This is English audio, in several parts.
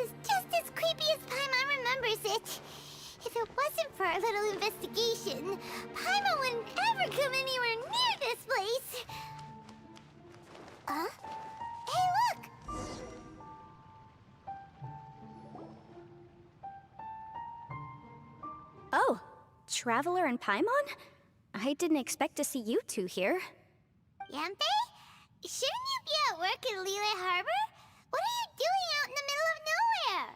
is just as creepy as Paimon remembers it. If it wasn't for our little investigation, Paimon wouldn't ever come anywhere near this place. Hey, look! Oh, Traveler and Paimon? I didn't expect to see you two here. Yanfei? Shouldn't you be at work in Liyue Harbor? What are you doing out in the middle of nowhere?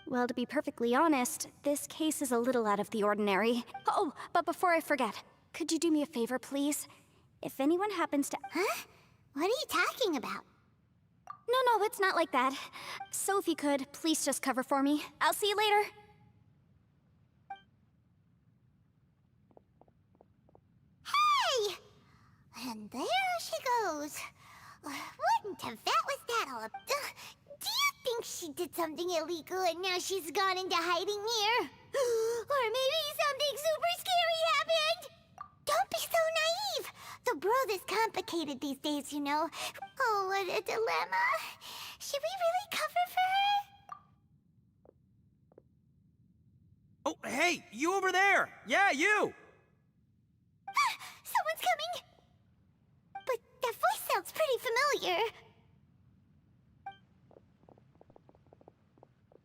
Well, to be perfectly honest, this case is a little out of the ordinary. Oh, but before I forget, could you do me a favor, please? If anyone happens to... Huh? What are you talking about? No, it's not like that. So if you could, please just cover for me. I'll see you later. Hey! And there she goes. What in Tibet was that all? Do you think she did something illegal and now she's gone into hiding here? Or maybe something super scary happened? Don't be so naive! The world is complicated these days, you know. Oh, what a dilemma. Should we really cover for her? Oh, hey, you over there! Yeah, you! Someone's coming! But that voice sounds pretty familiar.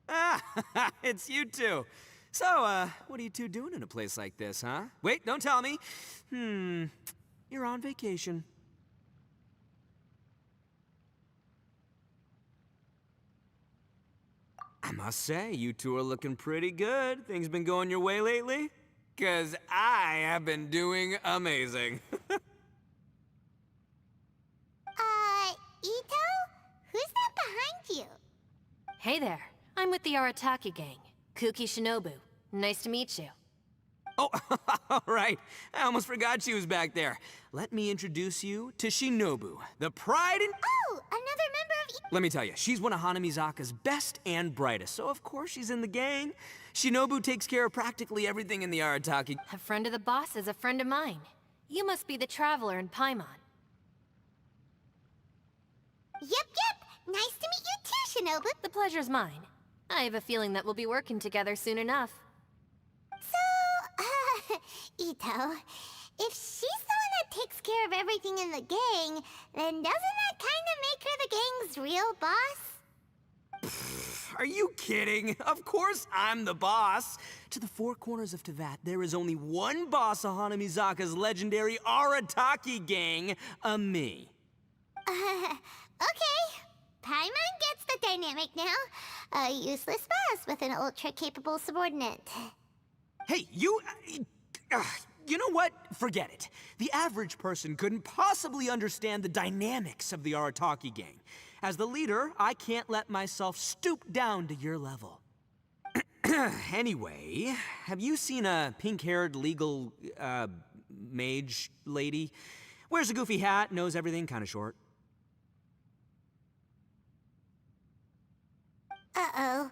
Ah, it's you two. So, what are you two doing in a place like this, huh? Wait, don't tell me. You're on vacation. I must say, you two are looking pretty good. Things been going your way lately? 'Cause I have been doing amazing. Itto? Who's that behind you? Hey there, I'm with the Arataki gang. Kuki Shinobu. Nice to meet you. Oh, all right. I almost forgot she was back there. Let me introduce you to Shinobu, the pride and... Oh, another member of Let me tell you, she's one of Hanamizaka's best and brightest, so of course she's in the gang. Shinobu takes care of practically everything in the Arataki. A friend of the boss is a friend of mine. You must be the Traveler in Paimon. Yep. Nice to meet you too, Shinobu. The pleasure's mine. I have a feeling that we'll be working together soon enough. So, Itto, if she's the one that takes care of everything in the gang, then doesn't that kind of make her the gang's real boss? Are you kidding? Of course I'm the boss. To the four corners of Teyvat, there is only one boss of Hanamizaka's legendary Arataki gang, me. Okay. Paimon gets the dynamic now. A useless boss with an ultra-capable subordinate. Hey, you know what? Forget it. The average person couldn't possibly understand the dynamics of the Arataki gang. As the leader, I can't let myself stoop down to your level. Anyway, have you seen a pink-haired legal, mage lady? Wears a goofy hat, knows everything, kinda short. Uh-oh.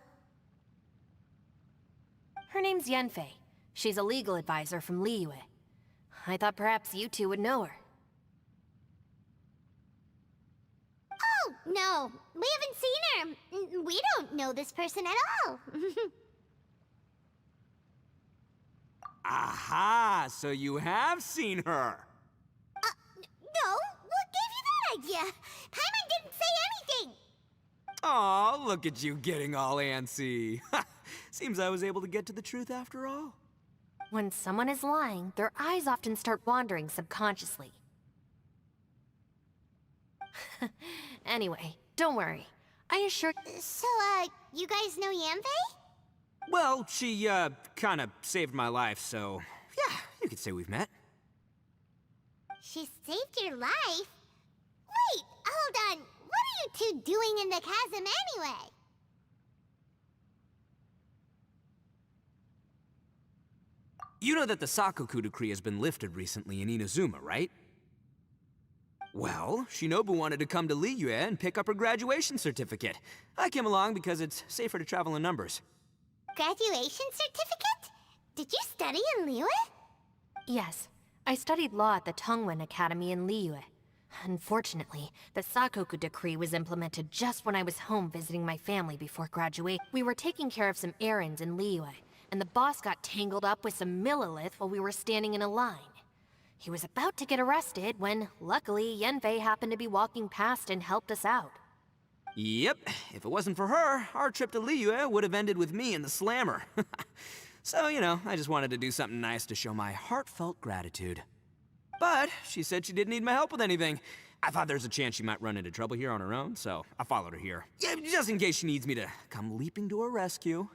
Her name's Yanfei. She's a legal advisor from Liyue. I thought perhaps you two would know her. Oh, no. We haven't seen her. We don't know this person at all. Aha! So you have seen her! No. What gave you that idea? Paimon didn't say anything. Aw, look at you getting all antsy. Seems I was able to get to the truth after all. When someone is lying, their eyes often start wandering subconsciously. Anyway, don't worry. I assure... So, you guys know Yanfei? Well, she, kinda saved my life, so... yeah, you could say we've met. She saved your life? Wait, hold on. What are you two doing in the chasm anyway? You know that the Sakoku decree has been lifted recently in Inazuma, right? Well, Shinobu wanted to come to Liyue and pick up her graduation certificate. I came along because it's safer to travel in numbers. Graduation certificate? Did you study in Liyue? Yes, I studied law at the Tongwen Academy in Liyue. Unfortunately, the Sakoku decree was implemented just when I was home visiting my family before graduation. We were taking care of some errands in Liyue, and the boss got tangled up with some Millilith while we were standing in a line. He was about to get arrested when, luckily, Yanfei happened to be walking past and helped us out. Yep, if it wasn't for her, our trip to Liyue would have ended with me and the slammer. So, you know, I just wanted to do something nice to show my heartfelt gratitude. But she said she didn't need my help with anything. I thought there's a chance she might run into trouble here on her own, so I followed her here. Yeah, just in case she needs me to come leaping to her rescue.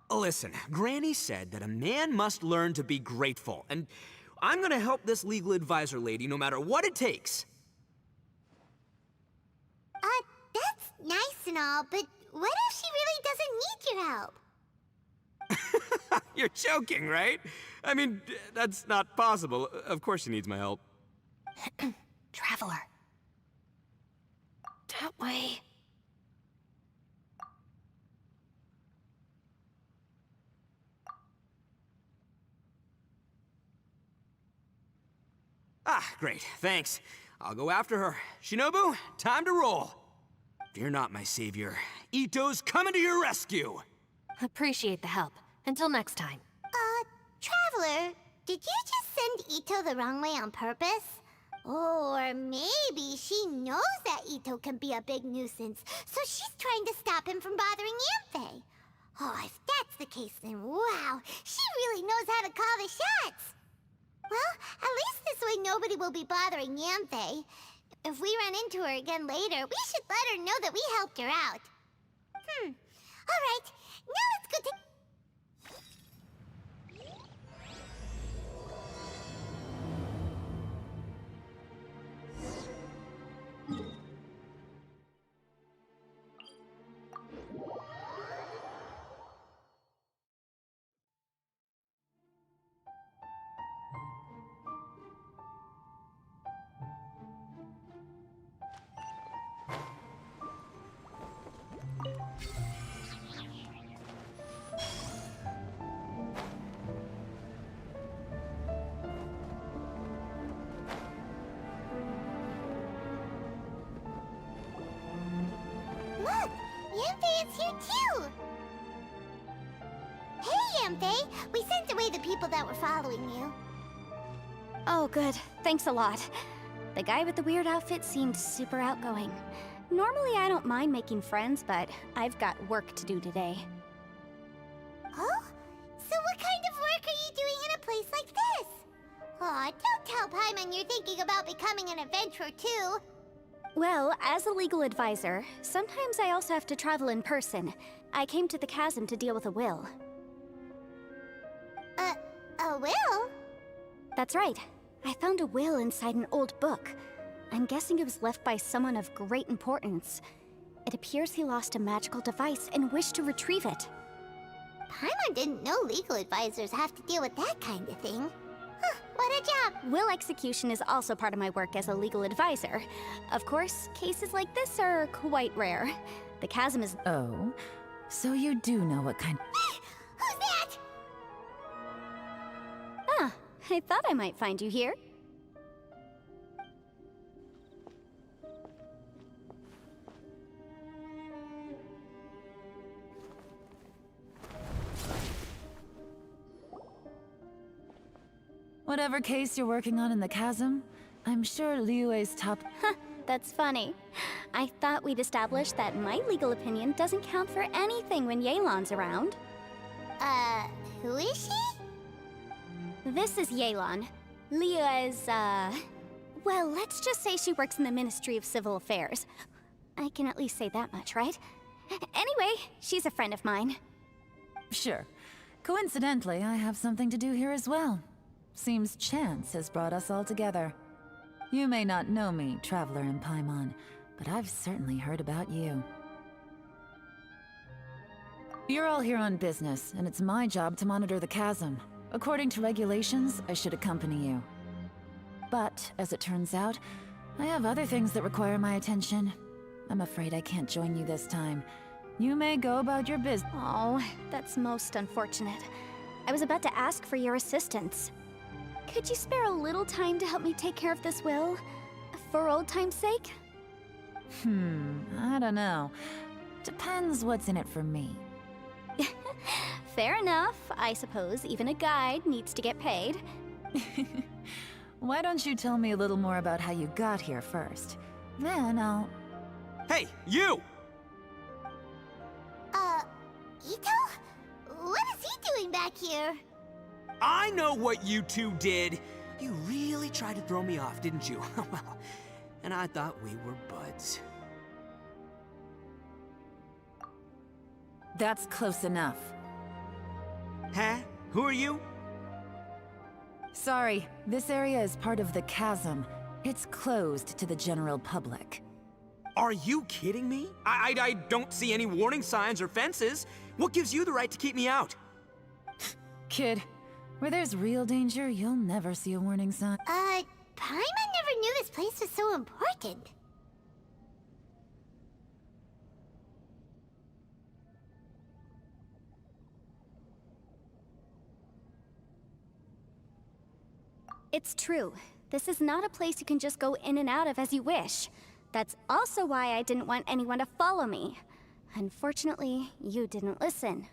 Listen, Granny said that a man must learn to be grateful, and I'm gonna help this legal advisor lady no matter what it takes. That's nice and all, but what if she really doesn't need your help? You're joking, right? I mean, that's not possible. Of course she needs my help. Traveler. That way. Ah, great, thanks. I'll go after her. Shinobu, time to roll. Fear not, my savior. Itto's coming to your rescue. Appreciate the help. Until next time. Traveler, did you just send Itto the wrong way on purpose? Or maybe she knows that Itto can be a big nuisance, so she's trying to stop him from bothering Yanfei. Oh, if that's the case, then wow, she really knows how to call the shots. Well, at least this way nobody will be bothering Yanfei. If we run into her again later, we should let her know that we helped her out. All right, now let's go to... Look! Yanfei is here too! Hey, Yanfei! We sent away the people that were following you. Oh, good. Thanks a lot. The guy with the weird outfit seemed super outgoing. Normally I don't mind making friends, but I've got work to do today. Oh? So what kind of work are you doing in a place like this? Aw, don't tell Paimon you're thinking about becoming an adventurer too. Well, as a legal advisor, sometimes I also have to travel in person. I came to the chasm to deal with a will. A will? That's right. I found a will inside an old book. I'm guessing it was left by someone of great importance. It appears he lost a magical device and wished to retrieve it. Paimon didn't know legal advisors have to deal with that kind of thing. Huh, what a job! Will execution is also part of my work as a legal advisor. Of course, cases like this are quite rare. The chasm is... Oh, so you do know what kind... Who's that? Ah, I thought I might find you here. Whatever case you're working on in the chasm, I'm sure Liyue's top... That's funny. I thought we'd established that my legal opinion doesn't count for anything when Yelan's around. Who is she? This is Yelan. Liyue's, well, let's just say she works in the Ministry of Civil Affairs. I can at least say that much, right? Anyway, she's a friend of mine. Sure. Coincidentally, I have something to do here as well. Seems chance has brought us all together. You may not know me, Traveler in Paimon, but I've certainly heard about you. You're all here on business, and it's my job to monitor the chasm. According to regulations, I should accompany you. But, as it turns out, I have other things that require my attention. I'm afraid I can't join you this time. You may go about your business. Oh, that's most unfortunate. I was about to ask for your assistance. Could you spare a little time to help me take care of this will? For old time's sake? I don't know. Depends what's in it for me. Fair enough. I suppose even a guide needs to get paid. Why don't you tell me a little more about how you got here first? Then I'll... Hey, you! Itto? What is he doing back here? I know what you two did. You really tried to throw me off, didn't you? Well, and I thought we were buds. That's close enough. Huh? Who are you? Sorry, this area is part of the chasm. It's closed to the general public. Are you kidding me? I don't see any warning signs or fences. What gives you the right to keep me out? Kid, where there's real danger, you'll never see a warning sign. Paimon never knew this place was so important. It's true. This is not a place you can just go in and out of as you wish. That's also why I didn't want anyone to follow me. Unfortunately, you didn't listen.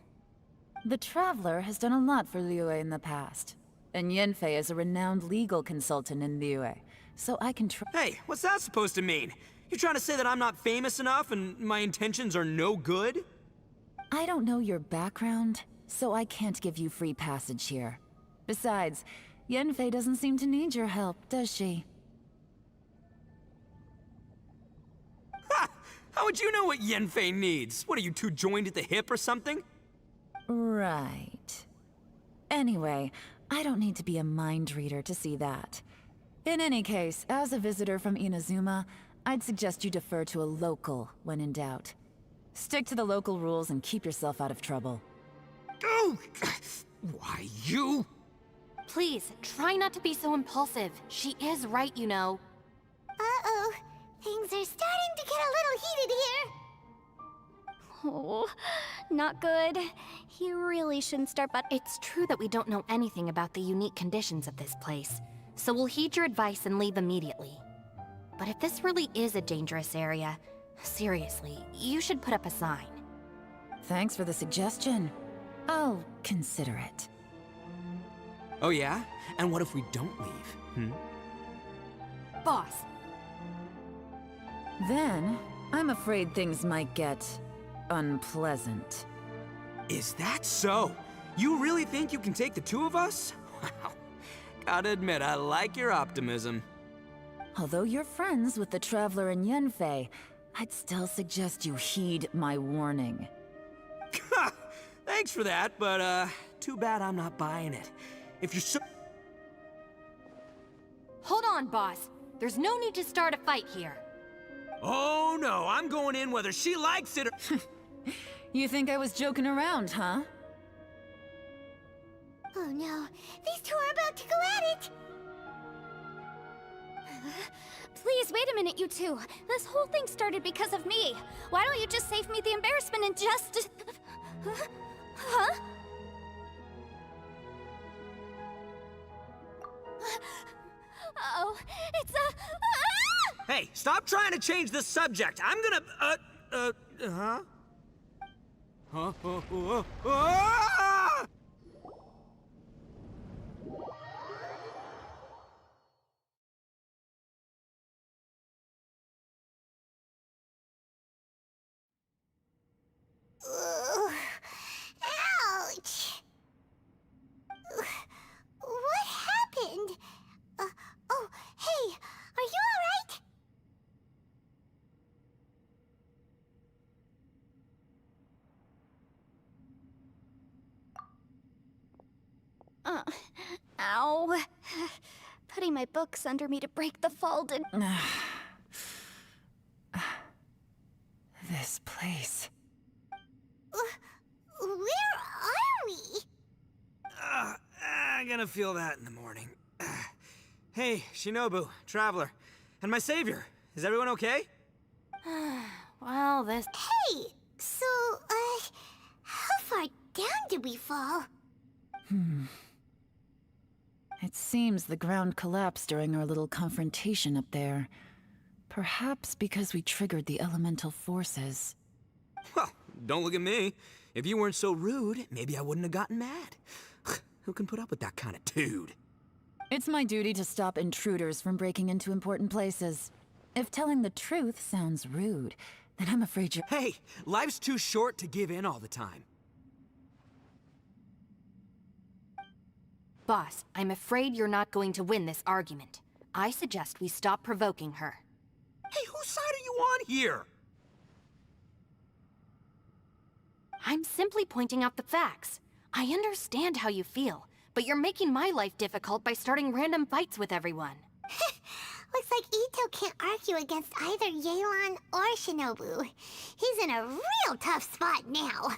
The Traveler has done a lot for Liyue in the past. And Yanfei is a renowned legal consultant in Liyue, so I can Hey, what's that supposed to mean? You trying to say that I'm not famous enough and my intentions are no good? I don't know your background, so I can't give you free passage here. Besides, Yanfei doesn't seem to need your help, does she? Ha! How would you know what Yanfei needs? What, are you two joined at the hip or something? Right. Anyway, I don't need to be a mind reader to see that. In any case, as a visitor from Inazuma, I'd suggest you defer to a local when in doubt. Stick to the local rules and keep yourself out of trouble. Oh! Why, you? Please, try not to be so impulsive. She is right, you know. Uh-oh. Things are starting to get a little heated here. Oh, not good. He really shouldn't start, but It's true that we don't know anything about the unique conditions of this place, so we'll heed your advice and leave immediately. But if this really is a dangerous area, seriously, you should put up a sign. Thanks for the suggestion. I'll consider it. Oh yeah? And what if we don't leave? Boss, Then, I'm afraid things might get unpleasant. Is that so? You really think you can take the two of us? Wow. Gotta admit, I like your optimism. Although you're friends with the Traveler and Yanfei, I'd still suggest you heed my warning. Thanks for that, but too bad I'm not buying it. If you're so... hold on, boss. There's no need to start a fight here. Oh no, I'm going in whether she likes it or... You think I was joking around, huh? Oh no, these two are about to go at it. please wait a minute, you two. This whole thing started because of me. Why don't you just save me the embarrassment and just... Huh? Oh, it's a... Hey, stop trying to change the subject. I'm gonna, huh? Ah! Ouch! What happened? Oh, hey, are you alright? Ow. Putting my books under me to break the fall did... This place. Where are we? I'm gonna feel that in the morning. Hey, Shinobu, Traveler, and my savior. Is everyone okay? Well, this... Hey, so, how far down did we fall? It seems the ground collapsed during our little confrontation up there. Perhaps because we triggered the elemental forces. Well, don't look at me. If you weren't so rude, maybe I wouldn't have gotten mad. Who can put up with that kind of dude? It's my duty to stop intruders from breaking into important places. If telling the truth sounds rude, then I'm afraid you're— Hey, life's too short to give in all the time. Boss, I'm afraid you're not going to win this argument. I suggest we stop provoking her. Hey, whose side are you on here? I'm simply pointing out the facts. I understand how you feel, but you're making my life difficult by starting random fights with everyone. Looks like Itto can't argue against either Yelan or Shinobu. He's in a real tough spot now.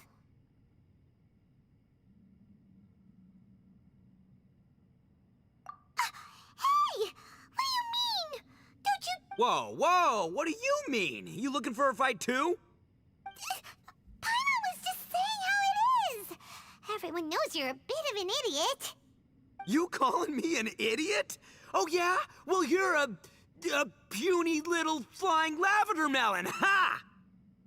Hey! What do you mean? Don't you— Whoa, whoa, what do you mean? You looking for a fight too? Paimon was just saying how it is. Everyone knows you're a bit of an idiot. You calling me an idiot? Oh yeah? Well, you're a puny little flying lavender melon, ha!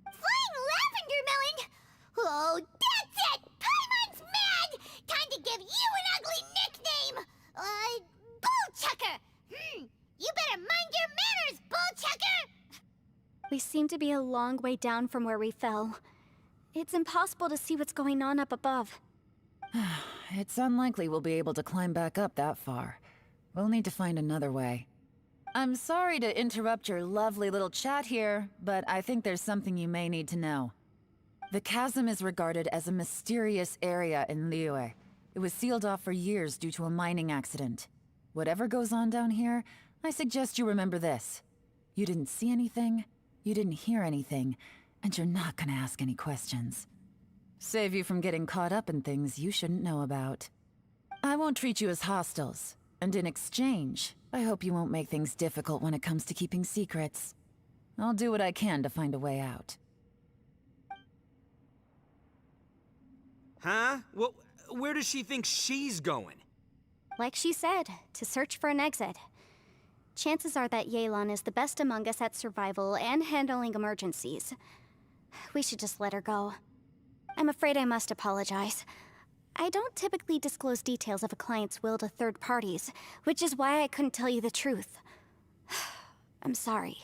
Flying lavender melon? Oh, that's it! Paimon's mad! Time to give you an ugly nickname! Bullchucker! You better mind your manners, Bullchucker! We seem to be a long way down from where we fell. It's impossible to see what's going on up above. It's unlikely we'll be able to climb back up that far. We'll need to find another way. I'm sorry to interrupt your lovely little chat here, but I think there's something you may need to know. The chasm is regarded as a mysterious area in Liyue. It was sealed off for years due to a mining accident. Whatever goes on down here, I suggest you remember this. You didn't see anything, you didn't hear anything, and you're not gonna ask any questions. Save you from getting caught up in things you shouldn't know about. I won't treat you as hostiles, and in exchange, I hope you won't make things difficult when it comes to keeping secrets. I'll do what I can to find a way out. Huh? Well, where does she think she's going? Like she said, to search for an exit. Chances are that Yelan is the best among us at survival and handling emergencies. We should just let her go. I'm afraid I must apologize. I don't typically disclose details of a client's will to third parties, which is why I couldn't tell you the truth. I'm sorry.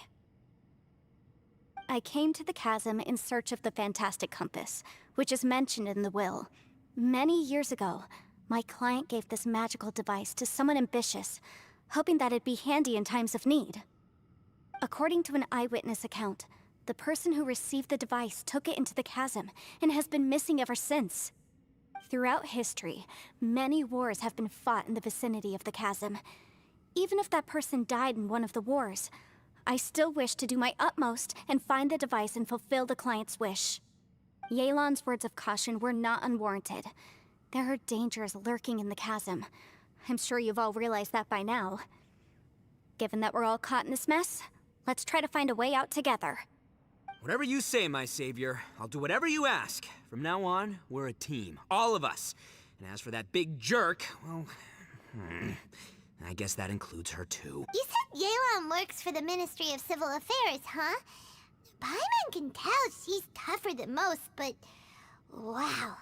I came to the chasm in search of the fantastic compass, which is mentioned in the will. Many years ago, my client gave this magical device to someone ambitious, hoping that it'd be handy in times of need. According to an eyewitness account, the person who received the device took it into the chasm and has been missing ever since. Throughout history, many wars have been fought in the vicinity of the chasm. Even if that person died in one of the wars, I still wish to do my utmost and find the device and fulfill the client's wish. Yelan's words of caution were not unwarranted. There are dangers lurking in the chasm. I'm sure you've all realized that by now. Given that we're all caught in this mess, let's try to find a way out together. Whatever you say, my savior. I'll do whatever you ask. From now on, we're a team. All of us. And as for that big jerk, well, I guess that includes her too. You said Yelan works for the Ministry of Civil Affairs, huh? Paimon can tell she's tougher than most, but wow.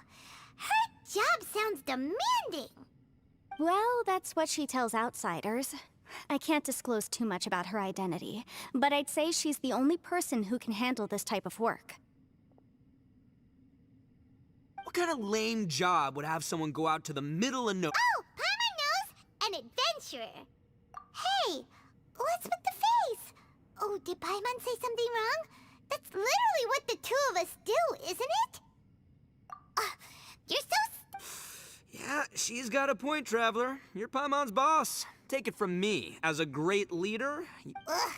Her job sounds demanding. Well, that's what she tells outsiders. I can't disclose too much about her identity, but I'd say she's the only person who can handle this type of work. What kind of lame job would have someone go out to the middle of Oh, Paimon knows! An adventurer. Hey, what's with the face? Oh, did Paimon say something wrong? That's literally what the two of us do, isn't it? You're so... Yeah, she's got a point, Traveler. You're Paimon's boss. Take it from me. As a great leader... Ugh,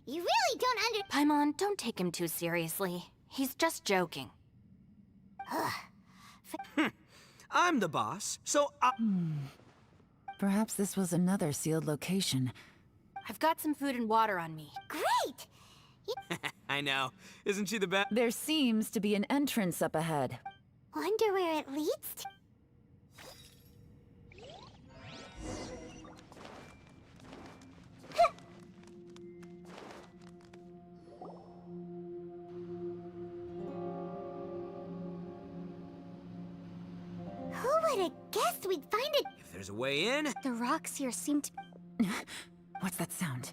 you really don't Paimon, don't take him too seriously. He's just joking. I'm the boss, so Perhaps this was another sealed location. I've got some food and water on me. Great! I know. Isn't she the best? There seems to be an entrance up ahead. Wonder where it leads to... would have guessed we'd find it? If there's a way in... The rocks here seem to... What's that sound?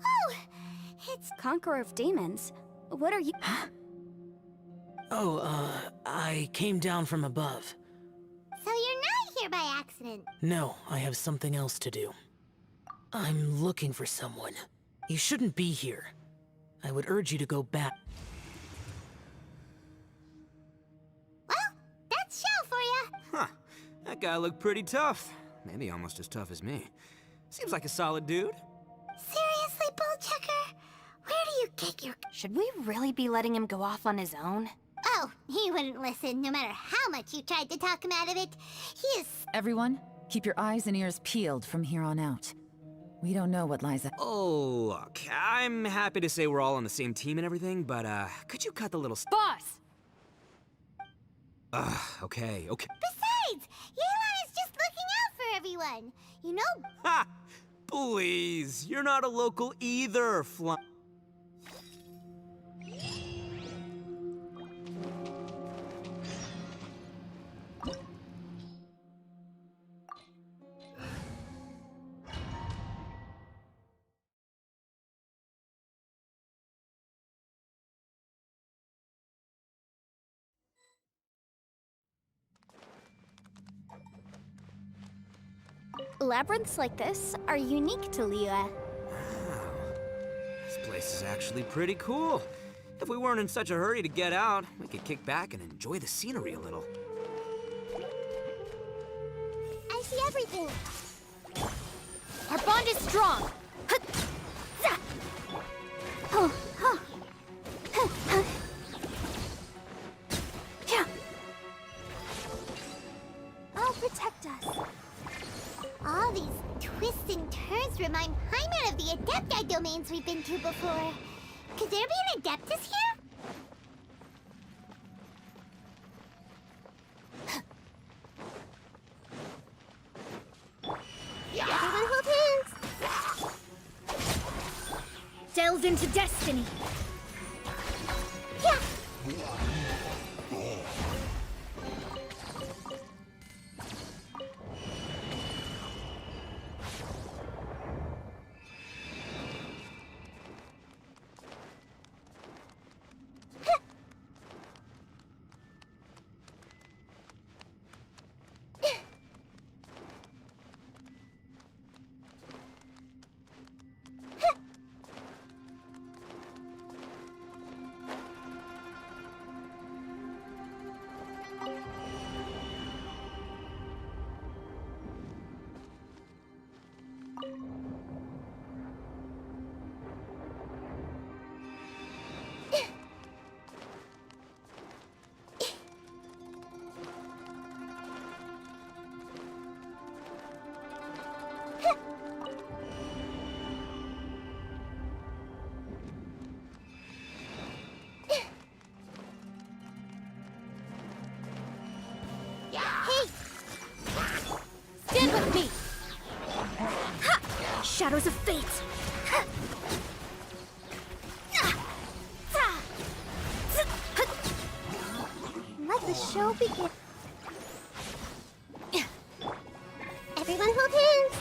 Oh, it's... Conqueror of Demons. What are you... I came down from above. So you're not here by accident. No, I have something else to do. I'm looking for someone. You shouldn't be here. I would urge you to go back. Well, that's Xiao for you. Huh. That guy looked pretty tough. Maybe almost as tough as me. Seems like a solid dude. Seriously, Bullchecker? Where do you get your... Should we really be letting him go off on his own? Oh, he wouldn't listen no matter how much you tried to talk him out of it. He is... Everyone, keep your eyes and ears peeled from here on out. We don't know what lies ahead. Oh, look, I'm happy to say we're all on the same team and everything, but, could you cut the little... Boss! Okay. Besides, yelan is just looking out for everyone. You know... Ha! Please, you're not a local either, Labyrinths like this are unique to Liyue. Wow. This place is actually pretty cool. If we weren't in such a hurry to get out, we could kick back and enjoy the scenery a little. I see everything. Our bond is strong! I'll protect us. All these twists and turns remind Paimon of the Adepti domains we've been to before. Could there be an Adeptus here? Everyone hold hands. Delve into destiny. Yeah. Stand with me! Shadows of fate. Let the show begin. Everyone hold hands.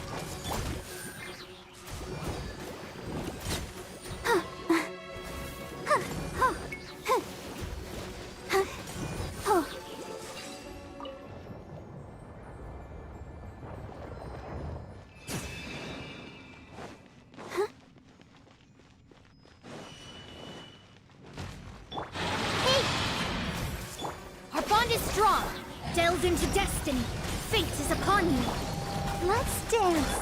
Our bond is strong. Delve into destiny. Fate is upon you. Let's dance.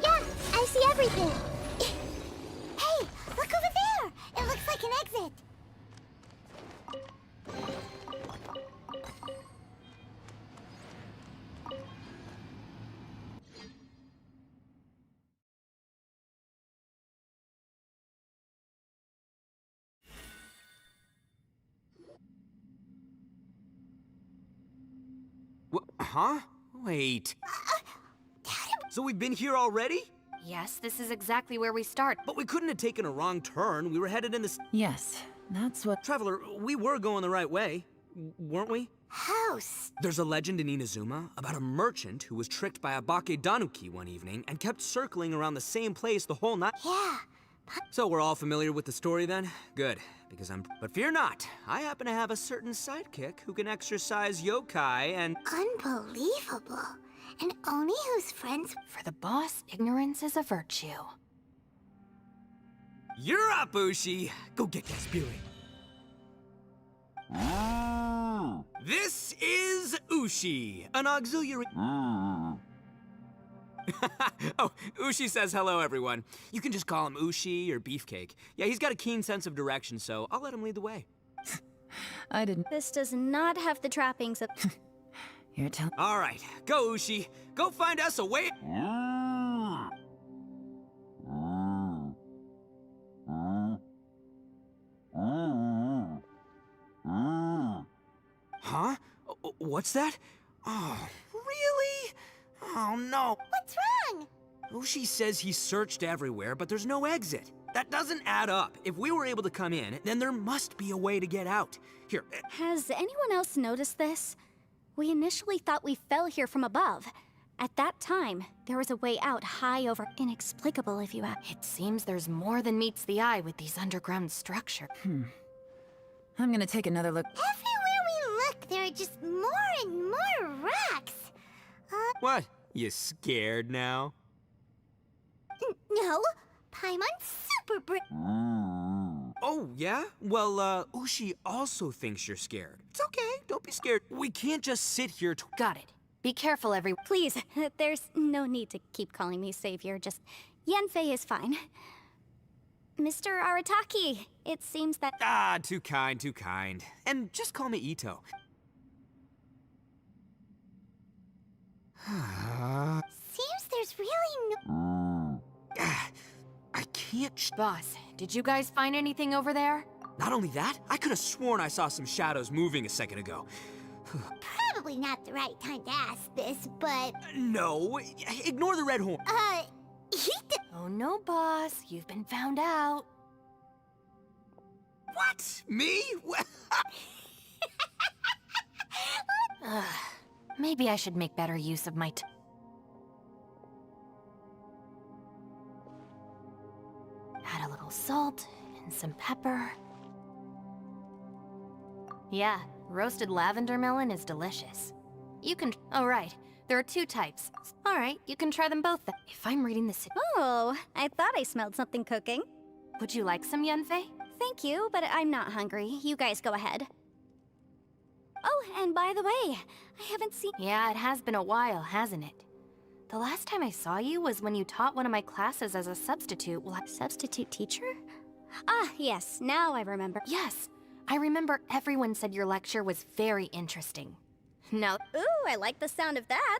Yeah, I see everything. Hey, look over there. It looks like an exit. Huh? Wait. So we've been here already? Yes, this is exactly where we start. But we couldn't have taken a wrong turn. We were headed in this... Yes, that's what... Traveler, we were going the right way, weren't we? House. There's a legend in Inazuma about a merchant who was tricked by a Bakedanuki one evening and kept circling around the same place the whole night. Yeah. So we're all familiar with the story then? Good, because I'm... But fear not, I happen to have a certain sidekick who can exercise yokai and... Unbelievable. And Oni who's friends... For the boss, ignorance is a virtue. You're up, Ushi! Go get that spirit. This is Ushi, an auxiliary... Oh, Ushi says hello, everyone. You can just call him Ushi or Beefcake. Yeah, he's got a keen sense of direction, so I'll let him lead the way. I didn't... This does not have the trappings of... You're telling... All right, go, Ushi. Go find us a way... Huh? What's that? Oh, really? Oh, no. What's wrong? Ushi says he searched everywhere, but there's no exit. That doesn't add up. If we were able to come in, then there must be a way to get out. Here. Has anyone else noticed this? We initially thought we fell here from above. At that time, there was a way out high over. Inexplicable, if you ask. It seems there's more than meets the eye with these underground structures. I'm gonna take another look. Everywhere we look, there are just more and more rocks. What? You scared now? No. Paimon's super Oh, yeah? Well, Ushi also thinks you're scared. It's okay, don't be scared. We can't just sit here Got it. Be careful, everyone. Please, there's no need to keep calling me savior, just... Yanfei is fine. Mr. Arataki, it seems that... Ah, too kind, too kind. And just call me Itto. Seems there's really no... I can't... Boss, did you guys find anything over there? Not only that, I could have sworn I saw some shadows moving a second ago. Probably not the right time to ask this, but... No, ignore the red horn. Oh no, boss. You've been found out. What? Me? Ugh, maybe I should make better use of my Add a little salt and some pepper. Yeah, roasted lavender melon is delicious. You can... Oh, right. There are two types. All right, you can try them both then. If I'm reading this... Oh, I thought I smelled something cooking. Would you like some yanfei? Thank you, but I'm not hungry. You guys go ahead. Oh, and by the way, I haven't seen... Yeah, it has been a while, hasn't it? The last time I saw you was when you taught one of my classes as a substitute. Well, Substitute teacher? Ah, yes, now I remember. yes, I remember everyone said your lecture was very interesting. Now, Ooh, I like the sound of that.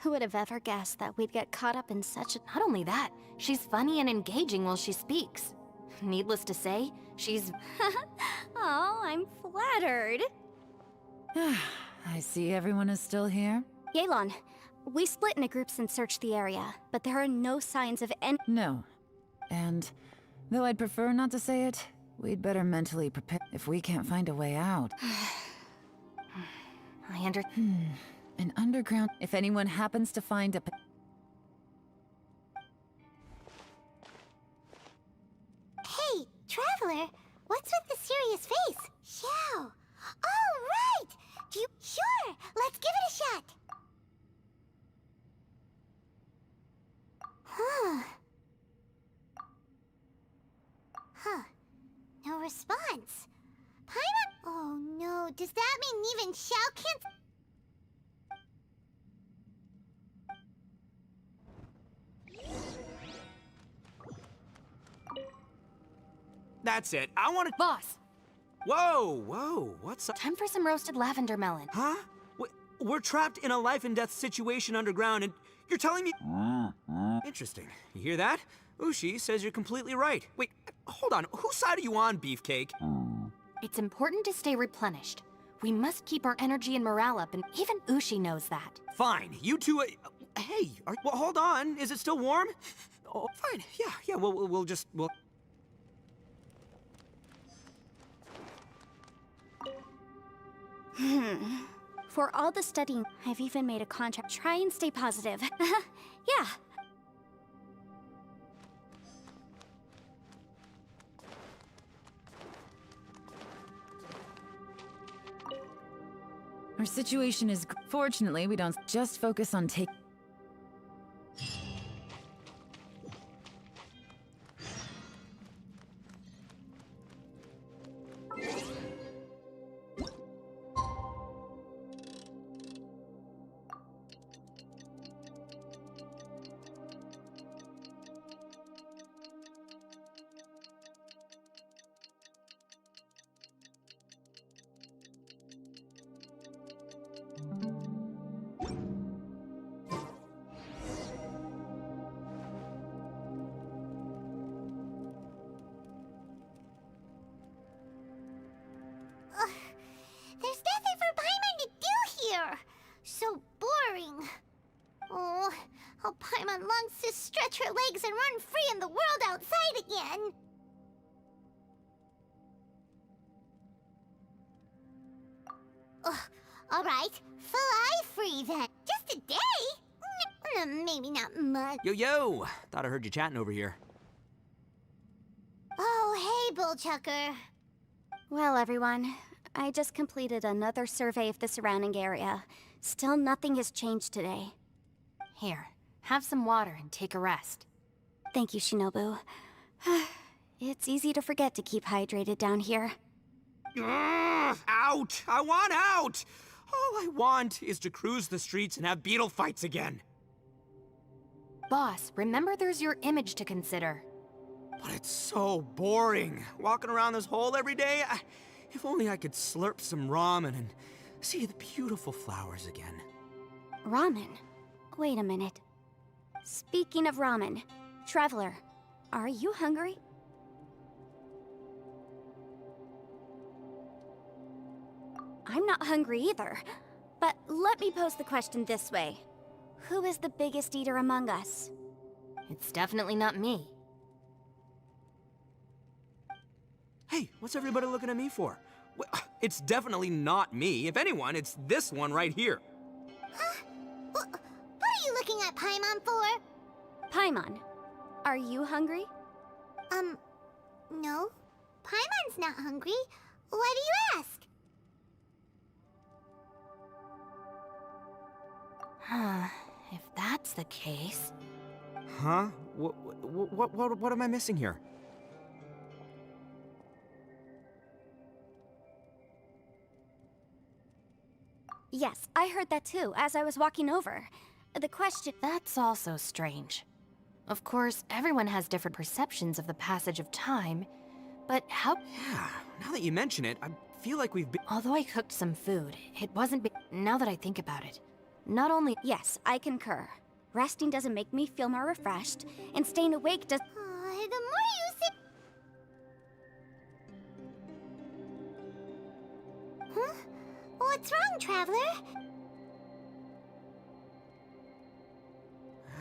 Who would have ever guessed that we'd get caught up in such a... not only that, she's funny and engaging while she speaks. Needless to say, she's... Oh, I'm flattered. I see everyone is still here. Yelan, we split into groups and searched the area, but there are no signs of any... No. And, though I'd prefer not to say it, we'd better mentally prepare if we can't find a way out. I under... An underground... If anyone happens to find a... Hey, Traveler, what's with the serious face? Xiao. Oh, right! Sure, let's give it a shot. Huh. No response. Paimon... Oh no, does that mean even Xiao can't... That's it. I want to... Boss, Whoa, what's up? time for some roasted lavender melon. Huh? We're trapped in a life and death situation underground, and you're telling me... Interesting. You hear that? Ushi says you're completely right. Wait, hold on. Whose side are you on, Beefcake? It's important to stay replenished. We must keep our energy and morale up, and even Ushi knows that. Fine. You two... Hey, well, hold on. Is it still warm? Oh, fine. Yeah, we'll just... For all the studying, I've even made a contract. Try and stay positive. Yeah. Our situation is... Fortunately, we don't just focus on take... There's nothing for Paimon to do here. So boring. Oh, how Paimon longs to stretch her legs and run free in the world outside again. All right, fly free then. Just a day? Maybe not much. Yo! Thought I heard you chatting over here. Oh, hey, Bullchucker. Well, everyone, I just completed another survey of the surrounding area. Still nothing has changed today. Here, have some water and take a rest. Thank you, Shinobu. It's easy to forget to keep hydrated down here. Ugh, out! I want out! All I want is to cruise the streets and have beetle fights again. Boss, remember there's your image to consider. But it's so boring, walking around this hole every day. If only I could slurp some ramen and see the beautiful flowers again. Ramen? Wait a minute. Speaking of ramen, Traveler, are you hungry? I'm not hungry either. But let me pose the question this way. Who is the biggest eater among us? It's definitely not me. Hey, what's everybody looking at me for? Well, it's definitely not me. If anyone, it's this one right here. Huh? What are you looking at Paimon for? Paimon, are you hungry? No. Paimon's not hungry. Why do you ask? If that's the case... Huh? What am I missing here? Yes, I heard that too, as I was walking over. The question... That's also strange. Of course, everyone has different perceptions of the passage of time, but how... Yeah, now that you mention it, I feel like we've been... Although I cooked some food, it wasn't... Now that I think about it, not only... Yes, I concur. Resting doesn't make me feel more refreshed, and staying awake does... The more you say... Huh? What's wrong, Traveler?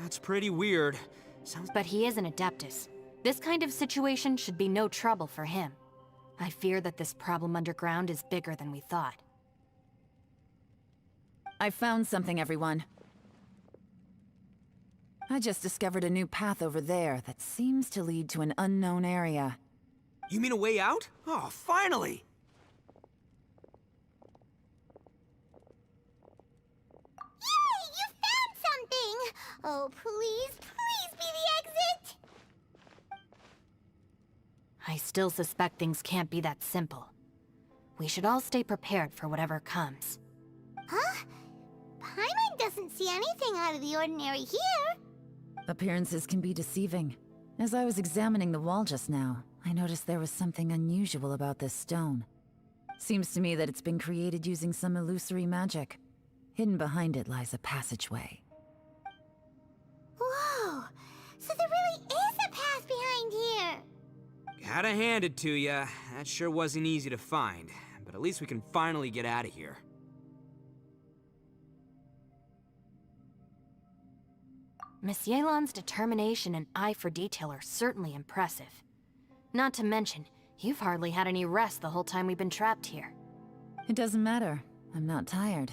That's pretty weird. Sounds... But he is an Adeptus. This kind of situation should be no trouble for him. I fear that this problem underground is bigger than we thought. I found something, everyone. I just discovered a new path over there that seems to lead to an unknown area. You mean a way out? Oh, finally! Yay! You found something! Oh, please be the exit! I still suspect things can't be that simple. We should all stay prepared for whatever comes. Huh? Paimon doesn't see anything out of the ordinary here. Appearances can be deceiving. As I was examining the wall just now, I noticed there was something unusual about this stone. Seems to me that it's been created using some illusory magic. Hidden behind it lies a passageway. Whoa! So there really is a path behind here! Gotta hand it to ya. That sure wasn't easy to find. But at least we can finally get out of here. Miss Yelan's determination and eye for detail are certainly impressive. Not to mention, you've hardly had any rest the whole time we've been trapped here. It doesn't matter. I'm not tired.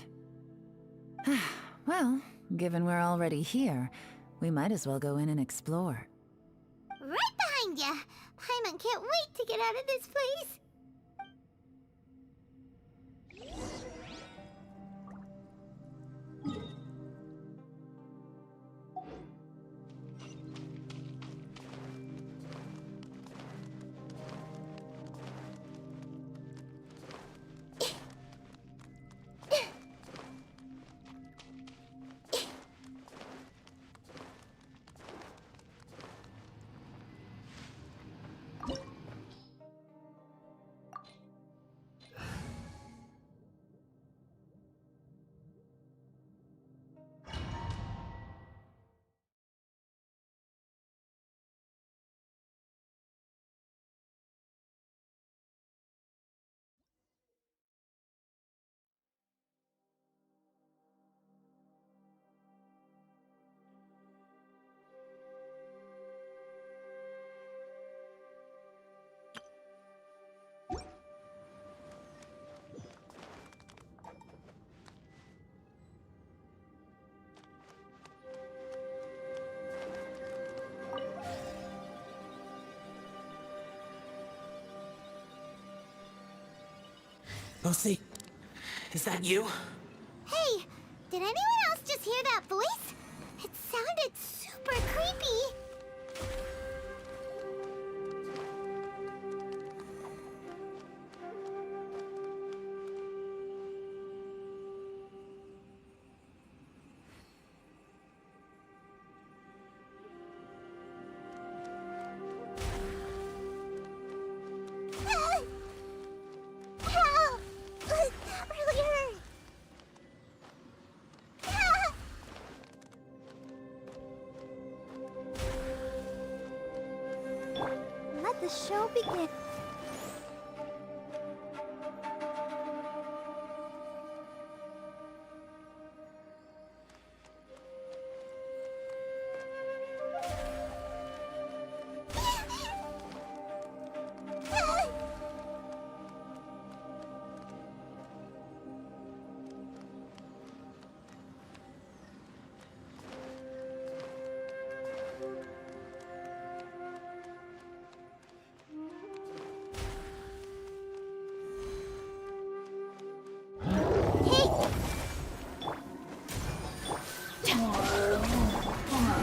Well, given we're already here, we might as well go in and explore. Right behind ya! Paimon can't wait to get out of this place! Lucy, is that you? Hey, did anyone else just hear that voice? It sounded super creepy. Help! That really hurt. Let the show begin.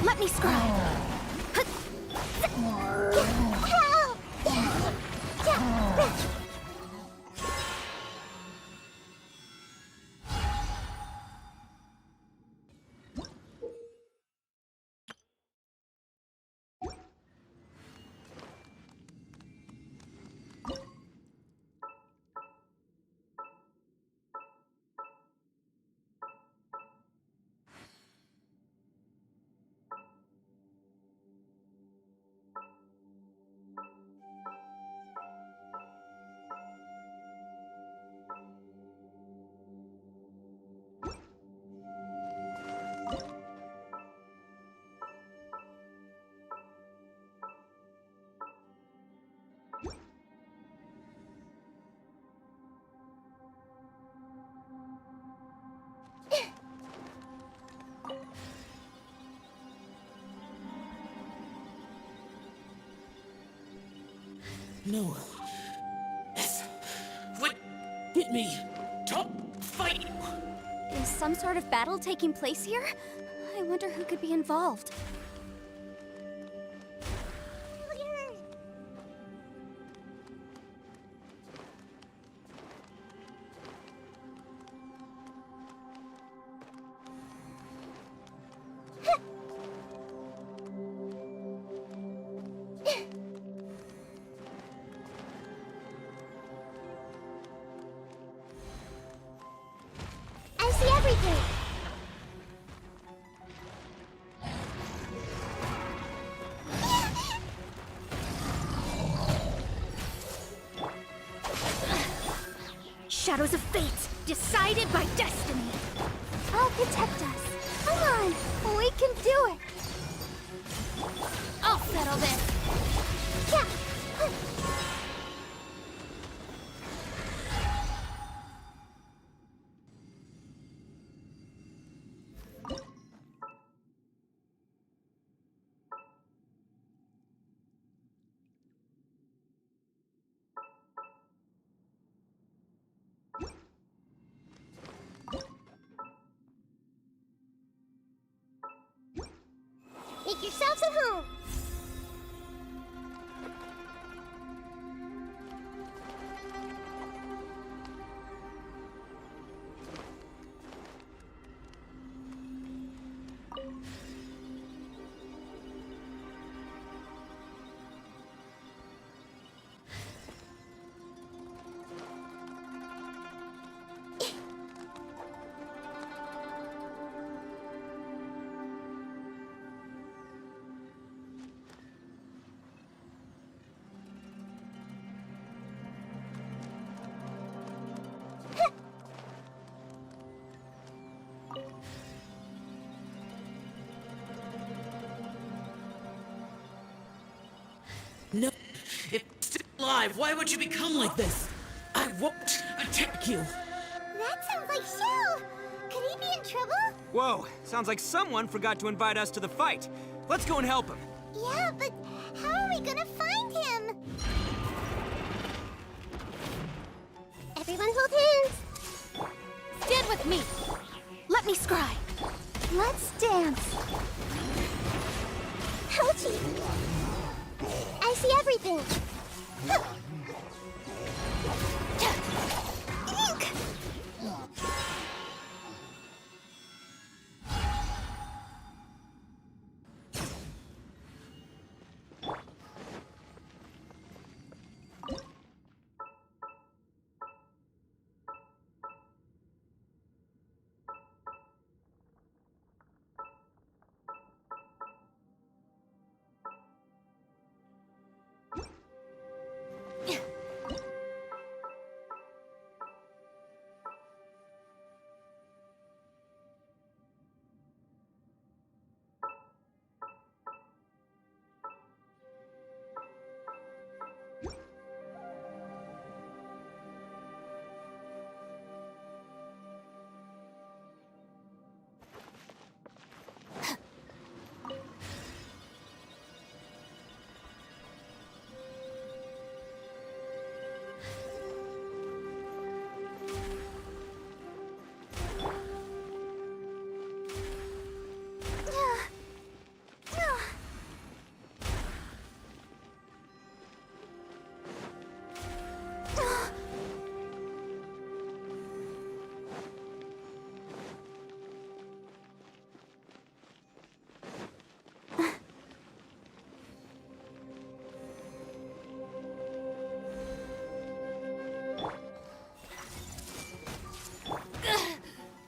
Let me scribe. Help! No. This would get me. Don't fight! Is some sort of battle taking place here? I wonder who could be involved. Really hurt. I see everything. Shadows of fate, decided by destiny. I'll protect us. Come on, we can do it. I'll settle this. Yeah. Make yourselves at home. No. If I'm still alive, why would you become like this? I won't attack you. That sounds like Xiao. Could he be in trouble? Whoa, sounds like someone forgot to invite us to the fight. Let's go and help him. Yeah, but how are we gonna find him? Everyone hold hands. Stand with me. Let me scry. Let's dance. Ouchie! I see everything. Ink!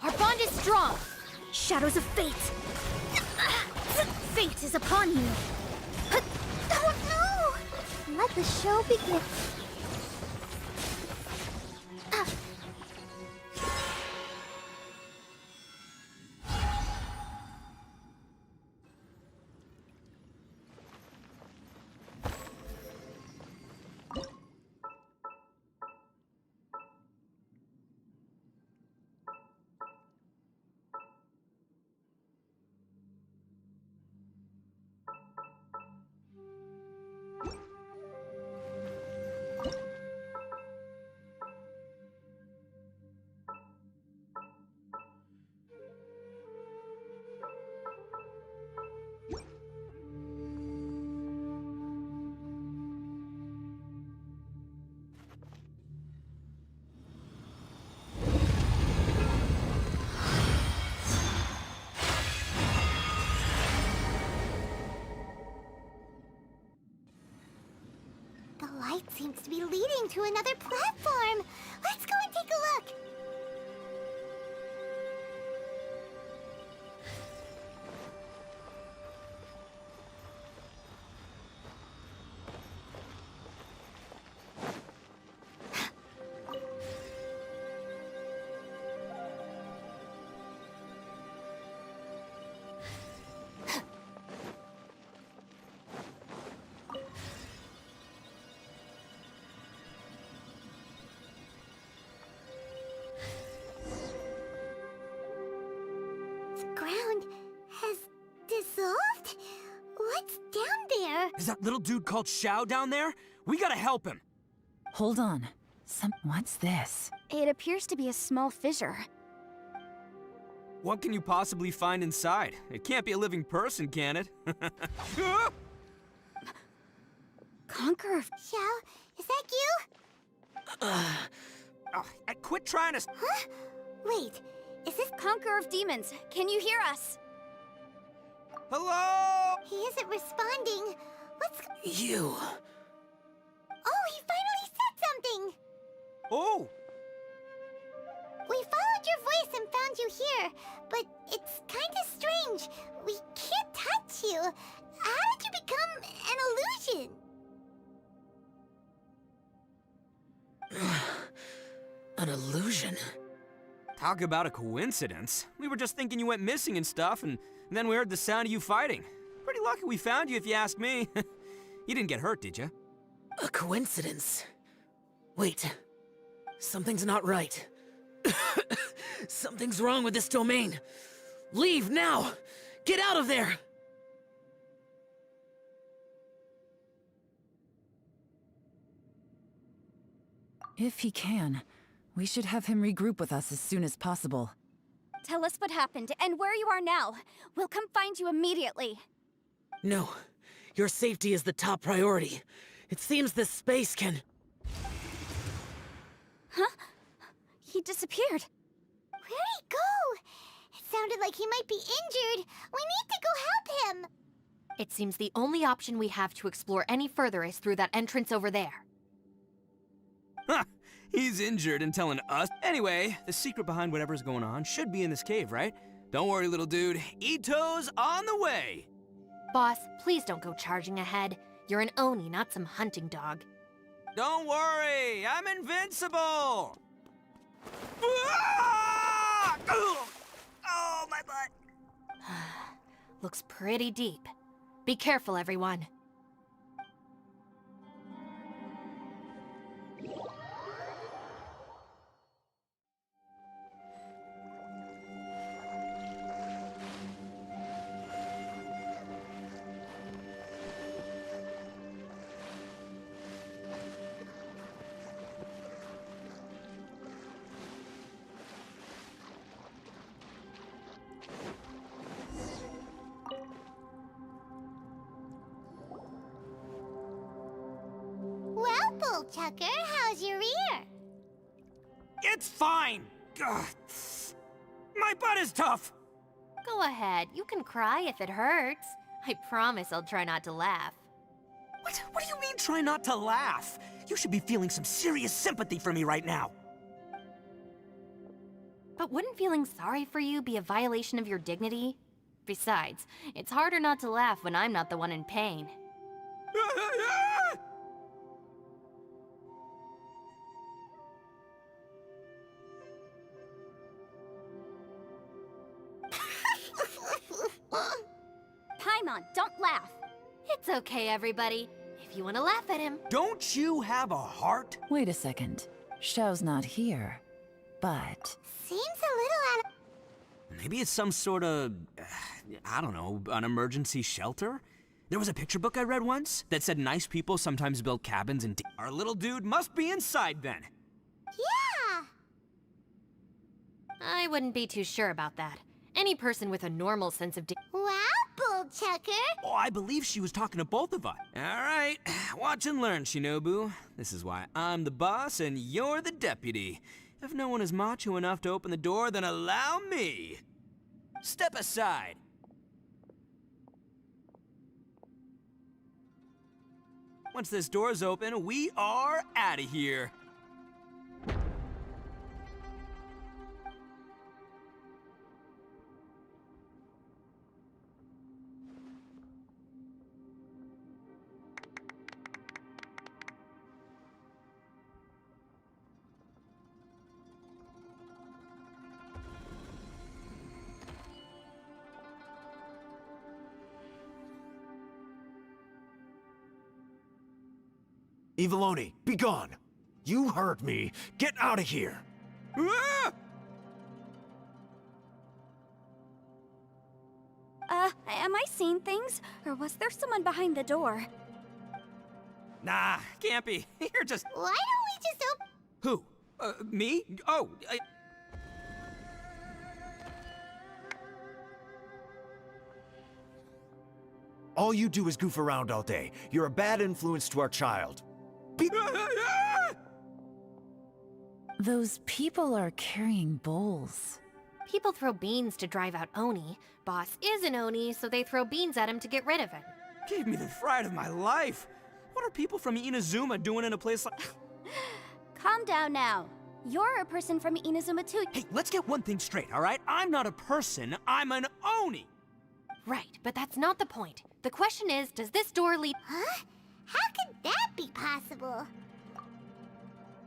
Our bond is strong. Shadows of fate. Fate is upon you. Oh no! Let the show begin. The light seems to be leading to another platform. Let's go and take a look. Is that little dude called Xiao down there? We gotta help him. Hold on. What's this? It appears to be a small fissure. What can you possibly find inside? It can't be a living person, can it? Conqueror of... Xiao, is that you? Oh, quit trying to... Huh? Wait, is this... Conqueror of demons, can you hear us? Hello? He isn't responding. What's... You. Oh, he finally said something! Oh! We followed your voice and found you here, but it's kinda strange. We can't touch you. How did you become an illusion? An illusion? Talk about a coincidence. We were just thinking you went missing and stuff, and then we heard the sound of you fighting. Pretty lucky we found you, if you ask me. You didn't get hurt, did you? A coincidence? Wait. Something's not right. Something's wrong with this domain. Leave now! Get out of there! If he can, we should have him regroup with us as soon as possible. Tell us what happened and where you are now. We'll come find you immediately. No. Your safety is the top priority. It seems this space can... Huh? He disappeared. Where'd he go? It sounded like he might be injured. We need to go help him. It seems the only option we have to explore any further is through that entrance over there. Huh, he's injured and telling us. Anyway, the secret behind whatever's going on should be in this cave, right? Don't worry, little dude. Itto's on the way. Boss, please don't go charging ahead. You're an Oni, not some hunting dog. Don't worry, I'm invincible. Ah! Oh, my butt. Looks pretty deep. Be careful, everyone. Well, Bullchucker, how's your ear? It's fine. Ugh. My butt is tough. Go ahead, you can cry if it hurts. I promise I'll try not to laugh. What do you mean, try not to laugh? You should be feeling some serious sympathy for me right now. But wouldn't feeling sorry for you be a violation of your dignity? Besides, it's harder not to laugh when I'm not the one in pain. Paimon, don't laugh. It's okay, everybody. If you want to laugh at him. Don't you have a heart? Wait a second. Xiao's not here. But... Seems a little out of... Maybe it's some sort of, I don't know, an emergency shelter? There was a picture book I read once that said nice people sometimes build cabins in... Our little dude must be inside then. Yeah! I wouldn't be too sure about that. Any person with a normal sense of Wow, Bullchucker! Oh, I believe she was talking to both of us. All right, watch and learn, Shinobu. This is why I'm the boss and you're the deputy. If no one is macho enough to open the door, then allow me. Step aside. Once this door's open, we are out of here. Eviloni, be gone! You heard me! Get out of here! Ah! Am I seeing things? Or was there someone behind the door? Nah, can't be. You're just... Why don't we just open... Who? Me? Oh, All you do is goof around all day. You're a bad influence to our child. Those people are carrying bowls. People throw beans to drive out Oni. Boss is an Oni, so they throw beans at him to get rid of him. Gave me the fright of my life. What are people from Inazuma doing in a place like... Calm down now. You're a person from Inazuma too. Hey, let's get one thing straight, all right? I'm not a person, I'm an Oni! Right, but that's not the point. The question is, does this door lead... Huh? How could that be possible?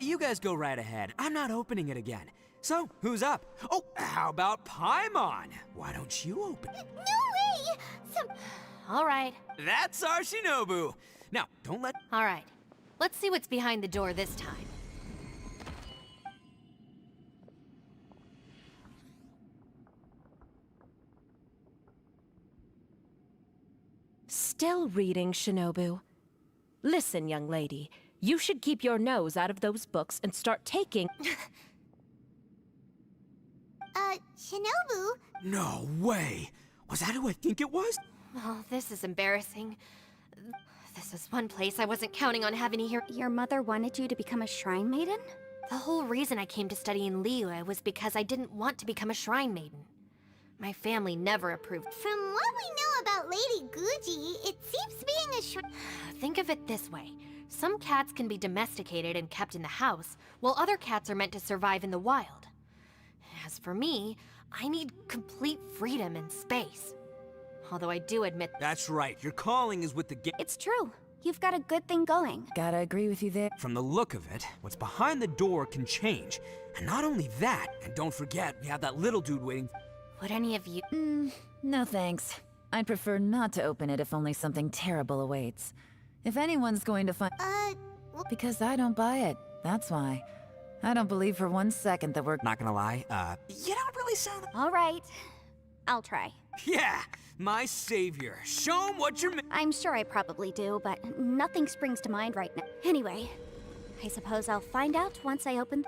You guys go right ahead. I'm not opening it again. So, who's up? Oh, how about Paimon? Why don't you open it? No way! All right, That's our Shinobu! Now, don't let... all right. Let's see what's behind the door this time. Still reading, Shinobu. Listen, young lady. You should keep your nose out of those books and start taking... Shinobu? No way! Was that who I think it was? Oh, this is embarrassing. This is one place I wasn't counting on having to hear. Your mother wanted you to become a shrine maiden? The whole reason I came to study in Liyue was because I didn't want to become a shrine maiden. My family never approved. From what we know about Lady Guji, it seems being a shrine... Think of it this way. Some cats can be domesticated and kept in the house, while other cats are meant to survive in the wild. As for me, I need complete freedom and space. Although I do admit... That's right, your calling is with the game. It's true. You've got a good thing going. Gotta agree with you there. From the look of it, what's behind the door can change. And not only that, and don't forget, we have that little dude waiting. Would any of you... No thanks. I'd prefer not to open it if only something terrible awaits. If anyone's going to find... Because I don't buy it, that's why. I don't believe for 1 second that we're... Not gonna lie, you don't really sound... All right. I'll try. Yeah, my savior. Show him what you're... I'm sure I probably do, but nothing springs to mind right now. Anyway, I suppose I'll find out once I open...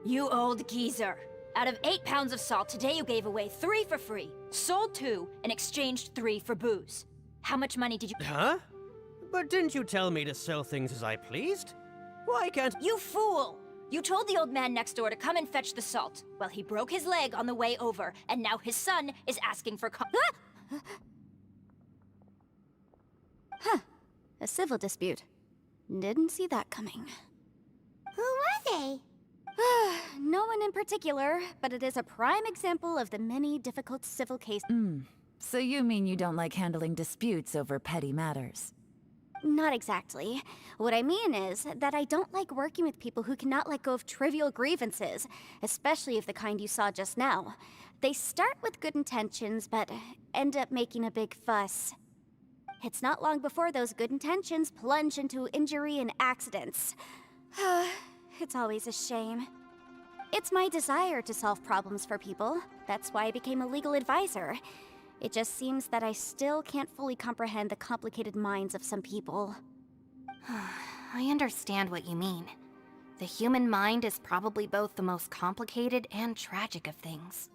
You old geezer. Out of 8 pounds of salt, today you gave away 3 for free, sold 2, and exchanged 3 for booze. How much money did you— Huh? But didn't you tell me to sell things as I pleased? Why can't— You fool! You told the old man next door to come and fetch the salt. Well, he broke his leg on the way over, and now his son is asking for Huh. A civil dispute. Didn't see that coming. Who were they? No one in particular, but it is a prime example of the many difficult civil cases. So you mean you don't like handling disputes over petty matters? Not exactly. What I mean is that I don't like working with people who cannot let go of trivial grievances, especially of the kind you saw just now. They start with good intentions, but end up making a big fuss. It's not long before those good intentions plunge into injury and accidents. It's always a shame. It's my desire to solve problems for people. That's why I became a legal advisor. It just seems that I still can't fully comprehend the complicated minds of some people. I understand what you mean. The human mind is probably both the most complicated and tragic of things.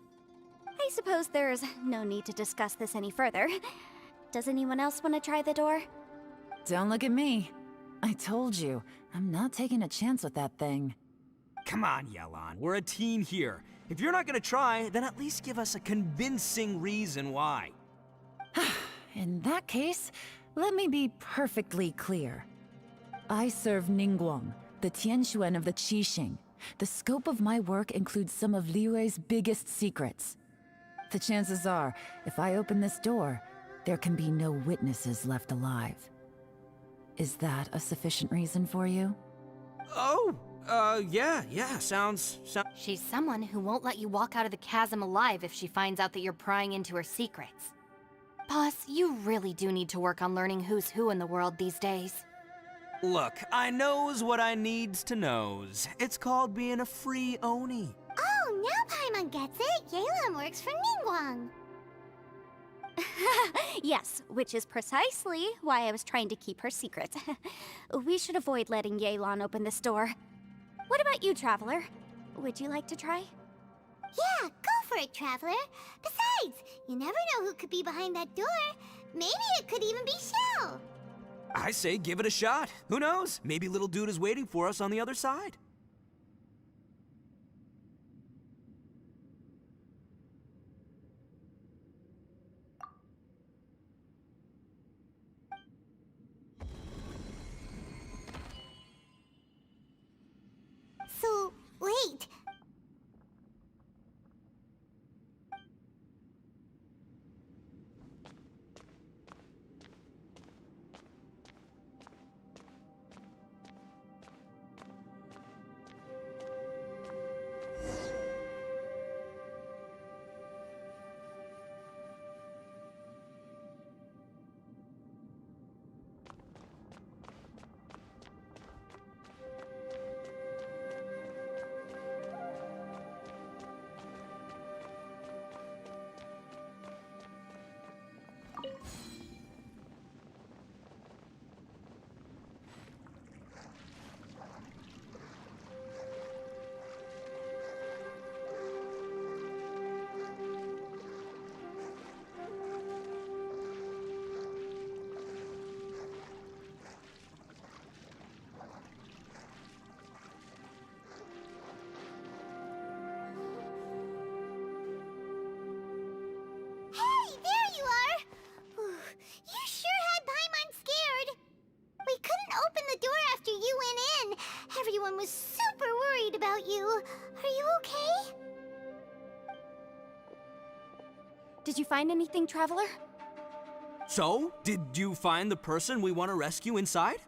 I suppose there's no need to discuss this any further. Does anyone else want to try the door? Don't look at me. I told you, I'm not taking a chance with that thing. Come on, Yelan, we're a team here. If you're not gonna try, then at least give us a convincing reason why. In that case, let me be perfectly clear. I serve Ningguang, the Tianxuan of the Qixing. The scope of my work includes some of Liyue's biggest secrets. The chances are, if I open this door, there can be no witnesses left alive. Is that a sufficient reason for you? Oh, yeah, sounds... She's someone who won't let you walk out of the chasm alive if she finds out that you're prying into her secrets. Boss, you really do need to work on learning who's who in the world these days. Look, I knows what I needs to knows. It's called being a free Oni. Oh, now Paimon gets it. Yelan works for Ningguang. Yes, which is precisely why I was trying to keep her secret. We should avoid letting Yelan open this door. What about you, Traveler? Would you like to try? Yeah, go for it, Traveler. Besides, you never know who could be behind that door. Maybe it could even be Xiao. I say give it a shot. Who knows? Maybe little dude is waiting for us on the other side. So, wait. Hey, there you are! You sure had Paimon scared. We couldn't open the door after you went in. Everyone was super worried about you. Are you okay? Did you find anything, Traveler? So, did you find the person we want to rescue inside?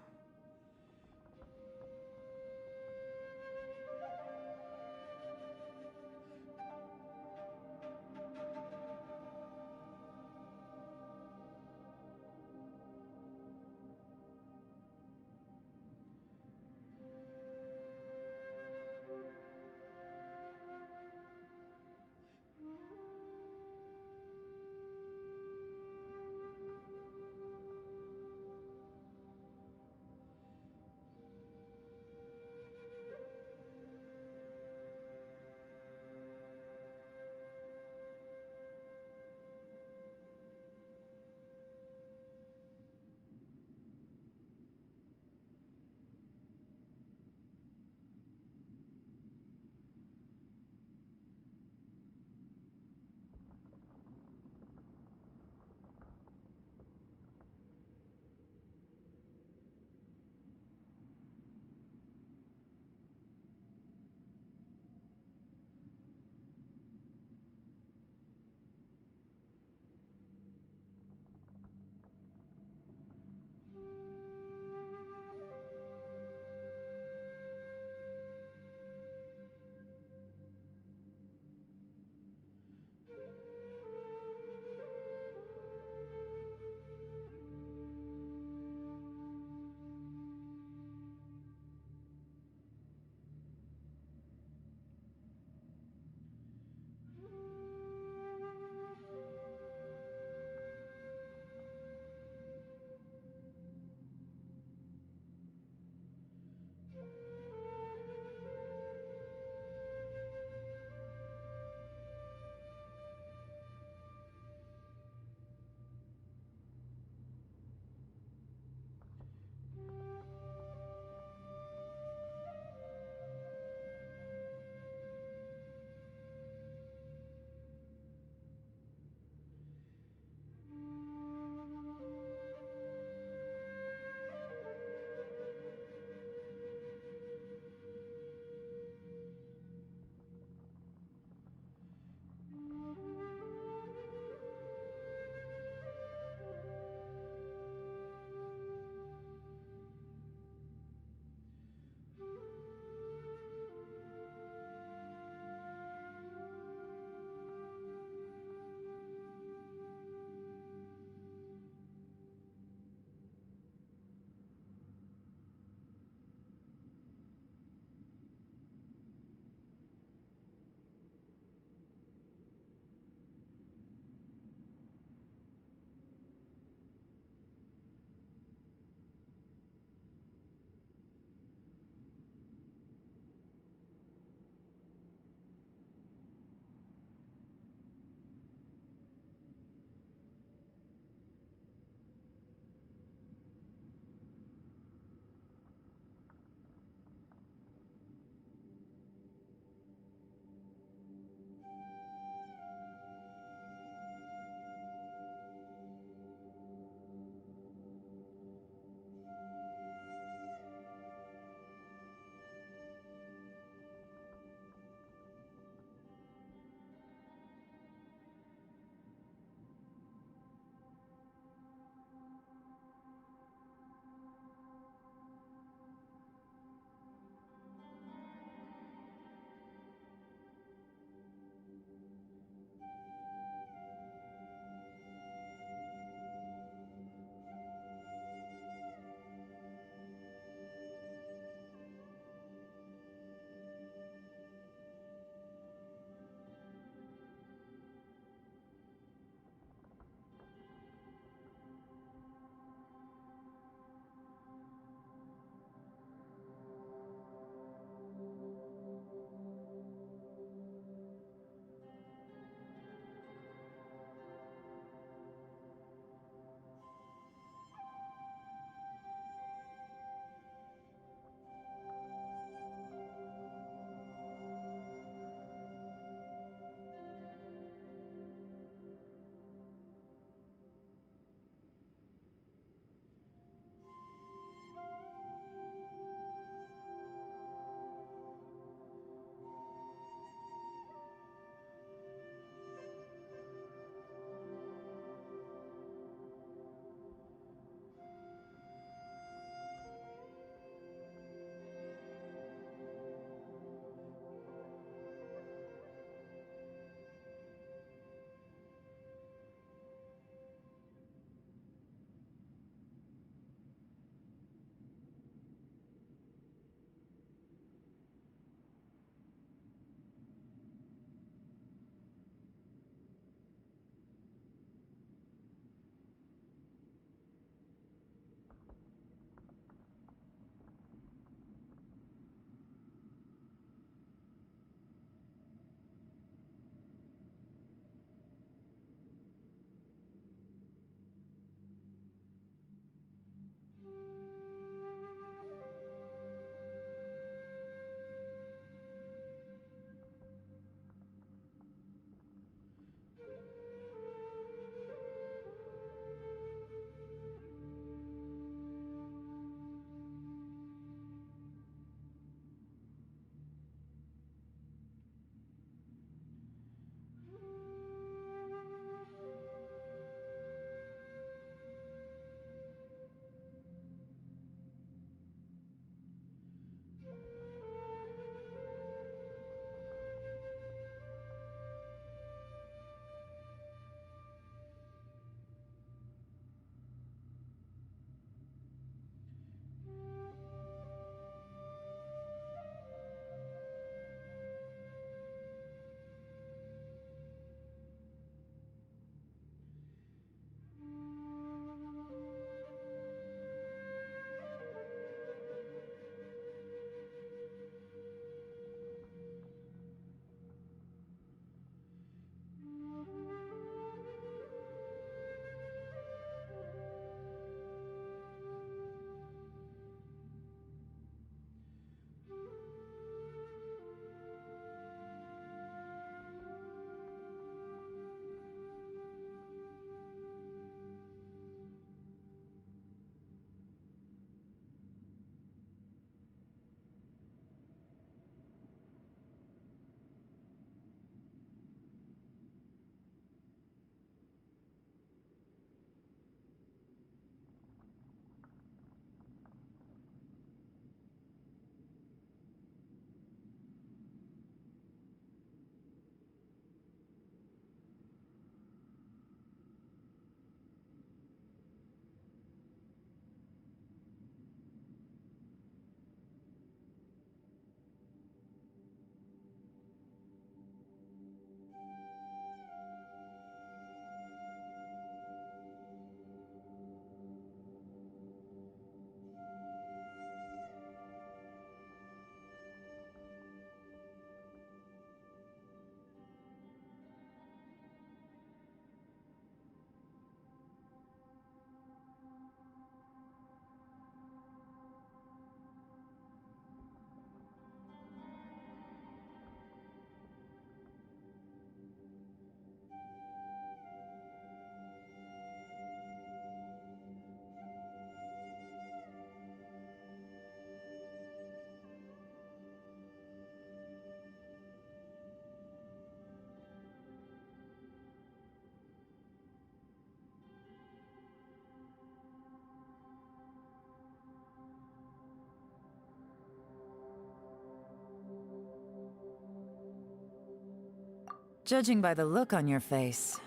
Judging by the look on your face.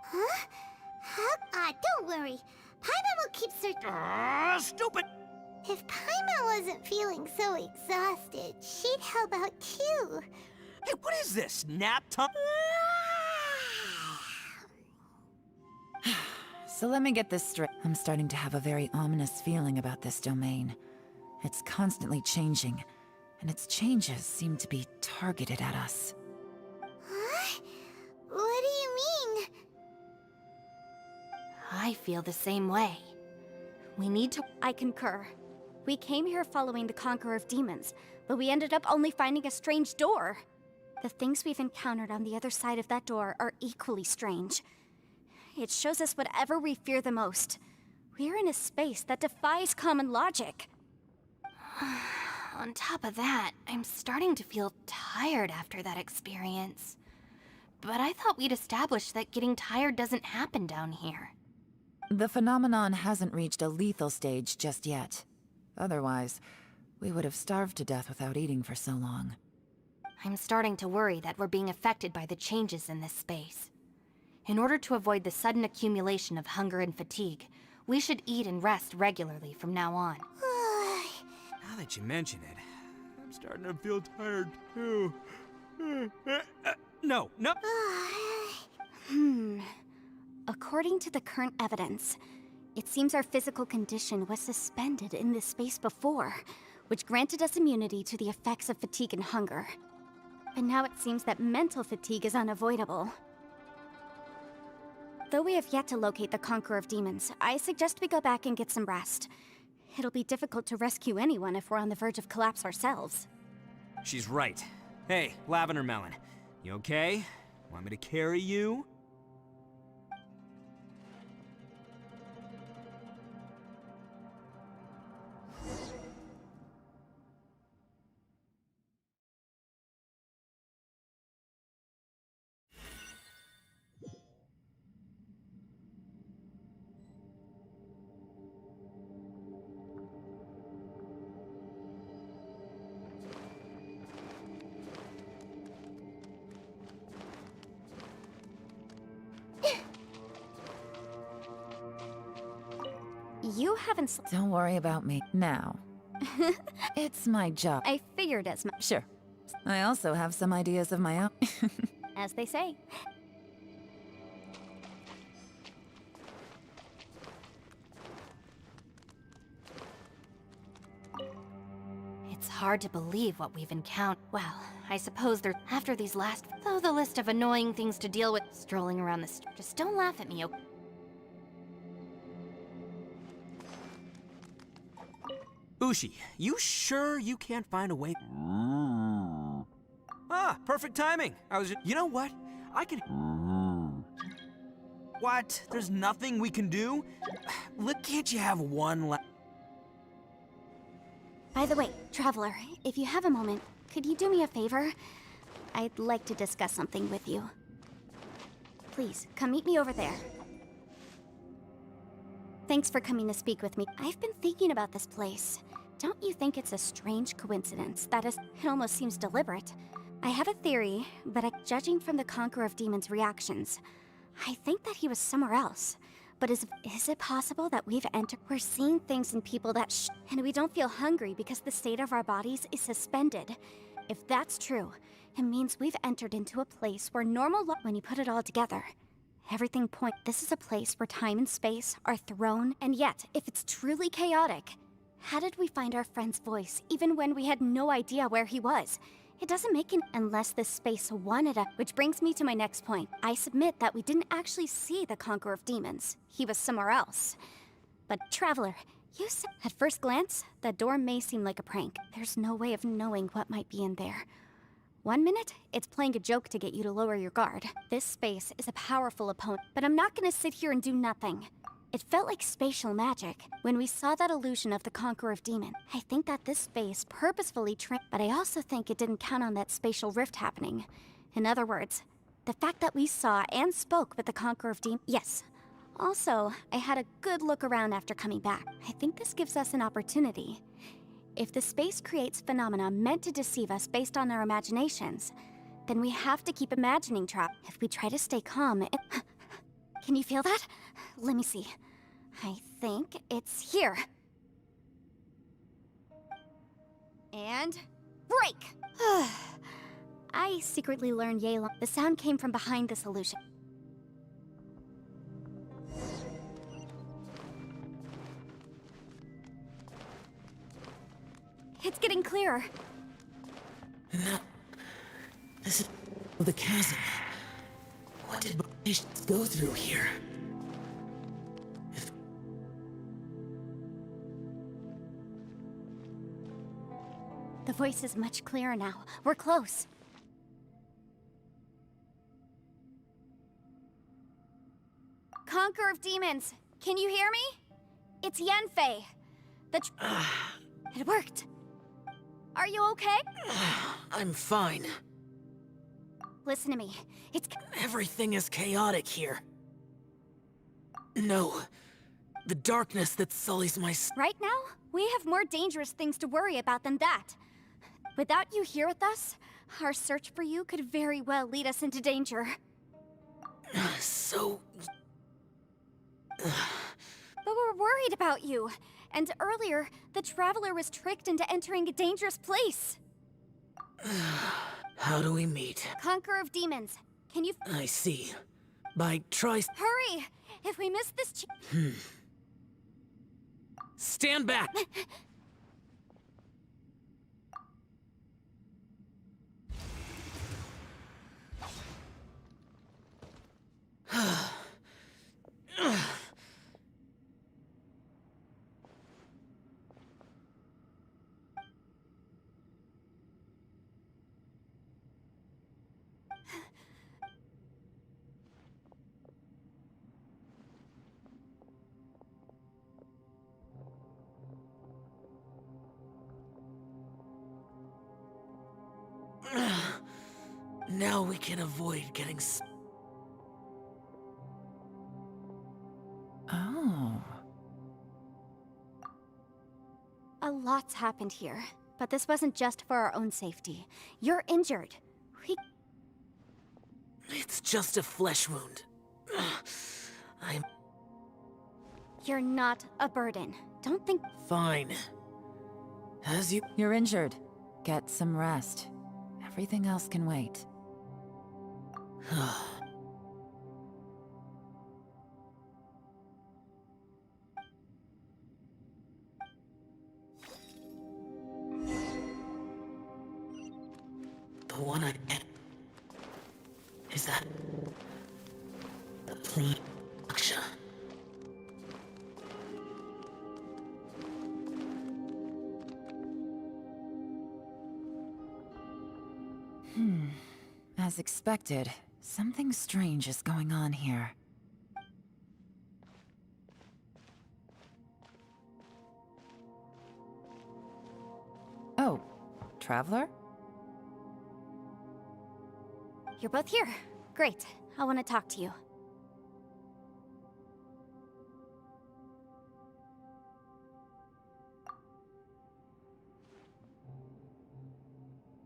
Huh? Don't worry. Paimon will keep searching. Stupid! If Paimon wasn't feeling so exhausted, she'd help out too. Hey, what is this? Nap time? So let me get this straight. I'm starting to have a very ominous feeling about this domain. It's constantly changing, and its changes seem to be targeted at us. Huh? What do you mean? I feel the same way. We need to... I concur. We came here following the Conqueror of Demons, but we ended up only finding a strange door. The things we've encountered on the other side of that door are equally strange. It shows us whatever we fear the most. We're in a space that defies common logic. On top of that, I'm starting to feel tired after that experience. But I thought we'd established that getting tired doesn't happen down here. The phenomenon hasn't reached a lethal stage just yet. Otherwise, we would have starved to death without eating for so long. I'm starting to worry that we're being affected by the changes in this space. In order to avoid the sudden accumulation of hunger and fatigue, we should eat and rest regularly from now on. Now that you mention it, I'm starting to feel tired too. No. According to the current evidence, it seems our physical condition was suspended in this space before, which granted us immunity to the effects of fatigue and hunger. But now it seems that mental fatigue is unavoidable. Though we have yet to locate the Conqueror of Demons, I suggest we go back and get some rest. It'll be difficult to rescue anyone if we're on the verge of collapse ourselves. She's right. Hey, Lavender Melon, you okay? Want me to carry you? You haven't Don't worry about me now. It's my job. I figured as much. Sure. I also have some ideas of my own. As they say. It's hard to believe what we've encountered. Well, I suppose after these last... Though the list of annoying things to deal with strolling around the just don't laugh at me, okay? Ushi, you sure you can't find a way? Ah, perfect timing. You know what? I can... What? There's nothing we can do? Look, can't you have one By the way, Traveler, if you have a moment, could you do me a favor? I'd like to discuss something with you. Please, come meet me over there. Thanks for coming to speak with me. I've been thinking about this place. Don't you think it's a strange coincidence? It almost seems deliberate. I have a theory, but judging from the Conqueror of Demons' reactions, I think that he was somewhere else. But is it possible that we've entered... We're seeing things in people that and we don't feel hungry because the state of our bodies is suspended. If that's true, it means we've entered into a place where when you put it all together, everything this is a place where time and space are thrown, and yet, if it's truly chaotic, how did we find our friend's voice even when we had no idea where he was? It doesn't make it unless this space wanted us. Which brings me to my next point. I submit that we didn't actually see the Conqueror of Demons. He was somewhere else. But Traveler, you said at first glance, that door may seem like a prank. There's no way of knowing what might be in there. 1 minute, it's playing a joke to get you to lower your guard. This space is a powerful opponent, but I'm not gonna sit here and do nothing. It felt like spatial magic. When we saw that illusion of the Conqueror of Demon, I think that this space purposefully but I also think it didn't count on that spatial rift happening. In other words, the fact that we saw and spoke with the Conqueror of Demon... Yes. Also, I had a good look around after coming back. I think this gives us an opportunity. If the space creates phenomena meant to deceive us based on our imaginations, then we have to keep imagining trap. If we try to stay calm, Can you feel that? Let me see. I think it's here. And break! I secretly learned yelan. The sound came from behind this illusion. It's getting clearer. No. This is the chasm. What did patients go through here? The voice is much clearer now. We're close. Conqueror of demons, can you hear me? It's Yanfei. It worked. Are you okay? I'm fine. Listen to me. Everything is chaotic here. No. The darkness that sullies my Right now, we have more dangerous things to worry about than that. Without you here with us, our search for you could very well lead us into danger. So... But we're worried about you. And earlier, the Traveler was tricked into entering a dangerous place. How do we meet? Conqueror of demons, can you... I see. By Hurry! If we miss this Stand back! Now we can avoid getting Oh. A lot's happened here, but this wasn't just for our own safety. You're injured. It's just a flesh wound. You're not a burden. Don't think... Fine. As you... You're injured. Get some rest. Everything else can wait. The one I get... Is that... the plain Aksha? As expected, something strange is going on here. Oh, Traveler? You're both here. Great. I want to talk to you.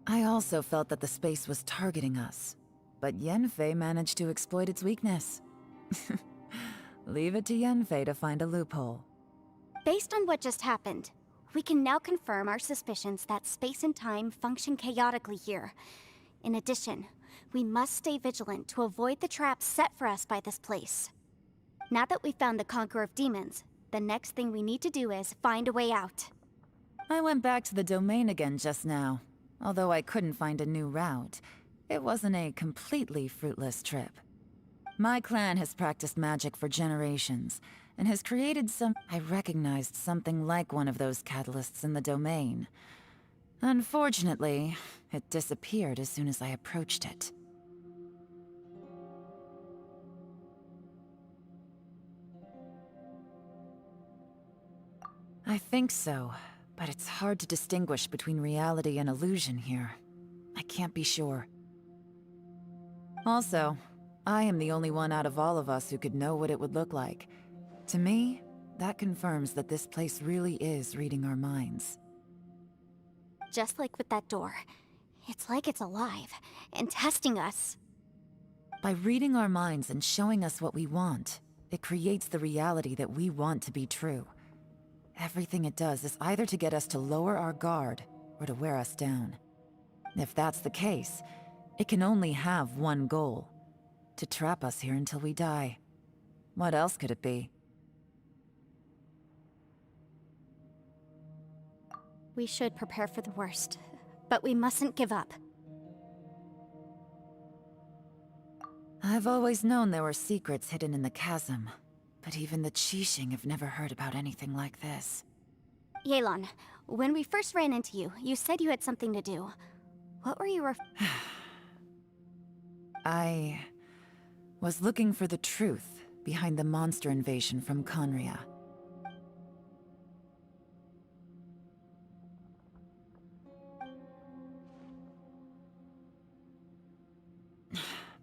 I also felt that the space was targeting us, but Yanfei managed to exploit its weakness. Leave it to Yanfei to find a loophole. Based on what just happened, we can now confirm our suspicions that space and time function chaotically here. In addition, we must stay vigilant to avoid the traps set for us by this place. Now that we've found the Conqueror of Demons, the next thing we need to do is find a way out. I went back to the domain again just now. Although I couldn't find a new route, it wasn't a completely fruitless trip. My clan has practiced magic for generations, and has created I recognized something like one of those catalysts in the domain. Unfortunately, it disappeared as soon as I approached it. I think so. But it's hard to distinguish between reality and illusion here. I can't be sure. Also, I am the only one out of all of us who could know what it would look like. To me, that confirms that this place really is reading our minds. Just like with that door. It's like it's alive, and testing us. By reading our minds and showing us what we want, it creates the reality that we want to be true. Everything it does is either to get us to lower our guard, or to wear us down. If that's the case, it can only have one goal: to trap us here until we die. What else could it be? We should prepare for the worst, but we mustn't give up. I've always known there were secrets hidden in the chasm, but even the Qixing have never heard about anything like this. Yelan, when we first ran into you, you said you had something to do. What were you I was looking for the truth behind the monster invasion from Conria.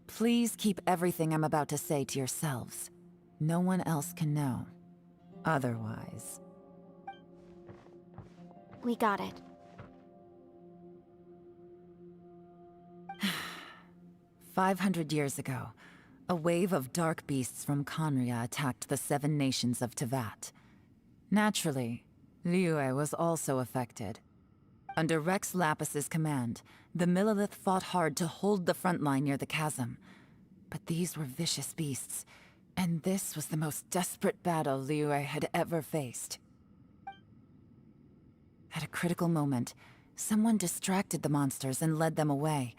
Please keep everything I'm about to say to yourselves. No one else can know. Otherwise... We got it. 500 years ago, a wave of dark beasts from Conria attacked the 7 nations of Tevat. Naturally, Liyue was also affected. Under Rex Lapis's command, the Millelith fought hard to hold the front line near the chasm. But these were vicious beasts, and this was the most desperate battle Liyue had ever faced. At a critical moment, someone distracted the monsters and led them away.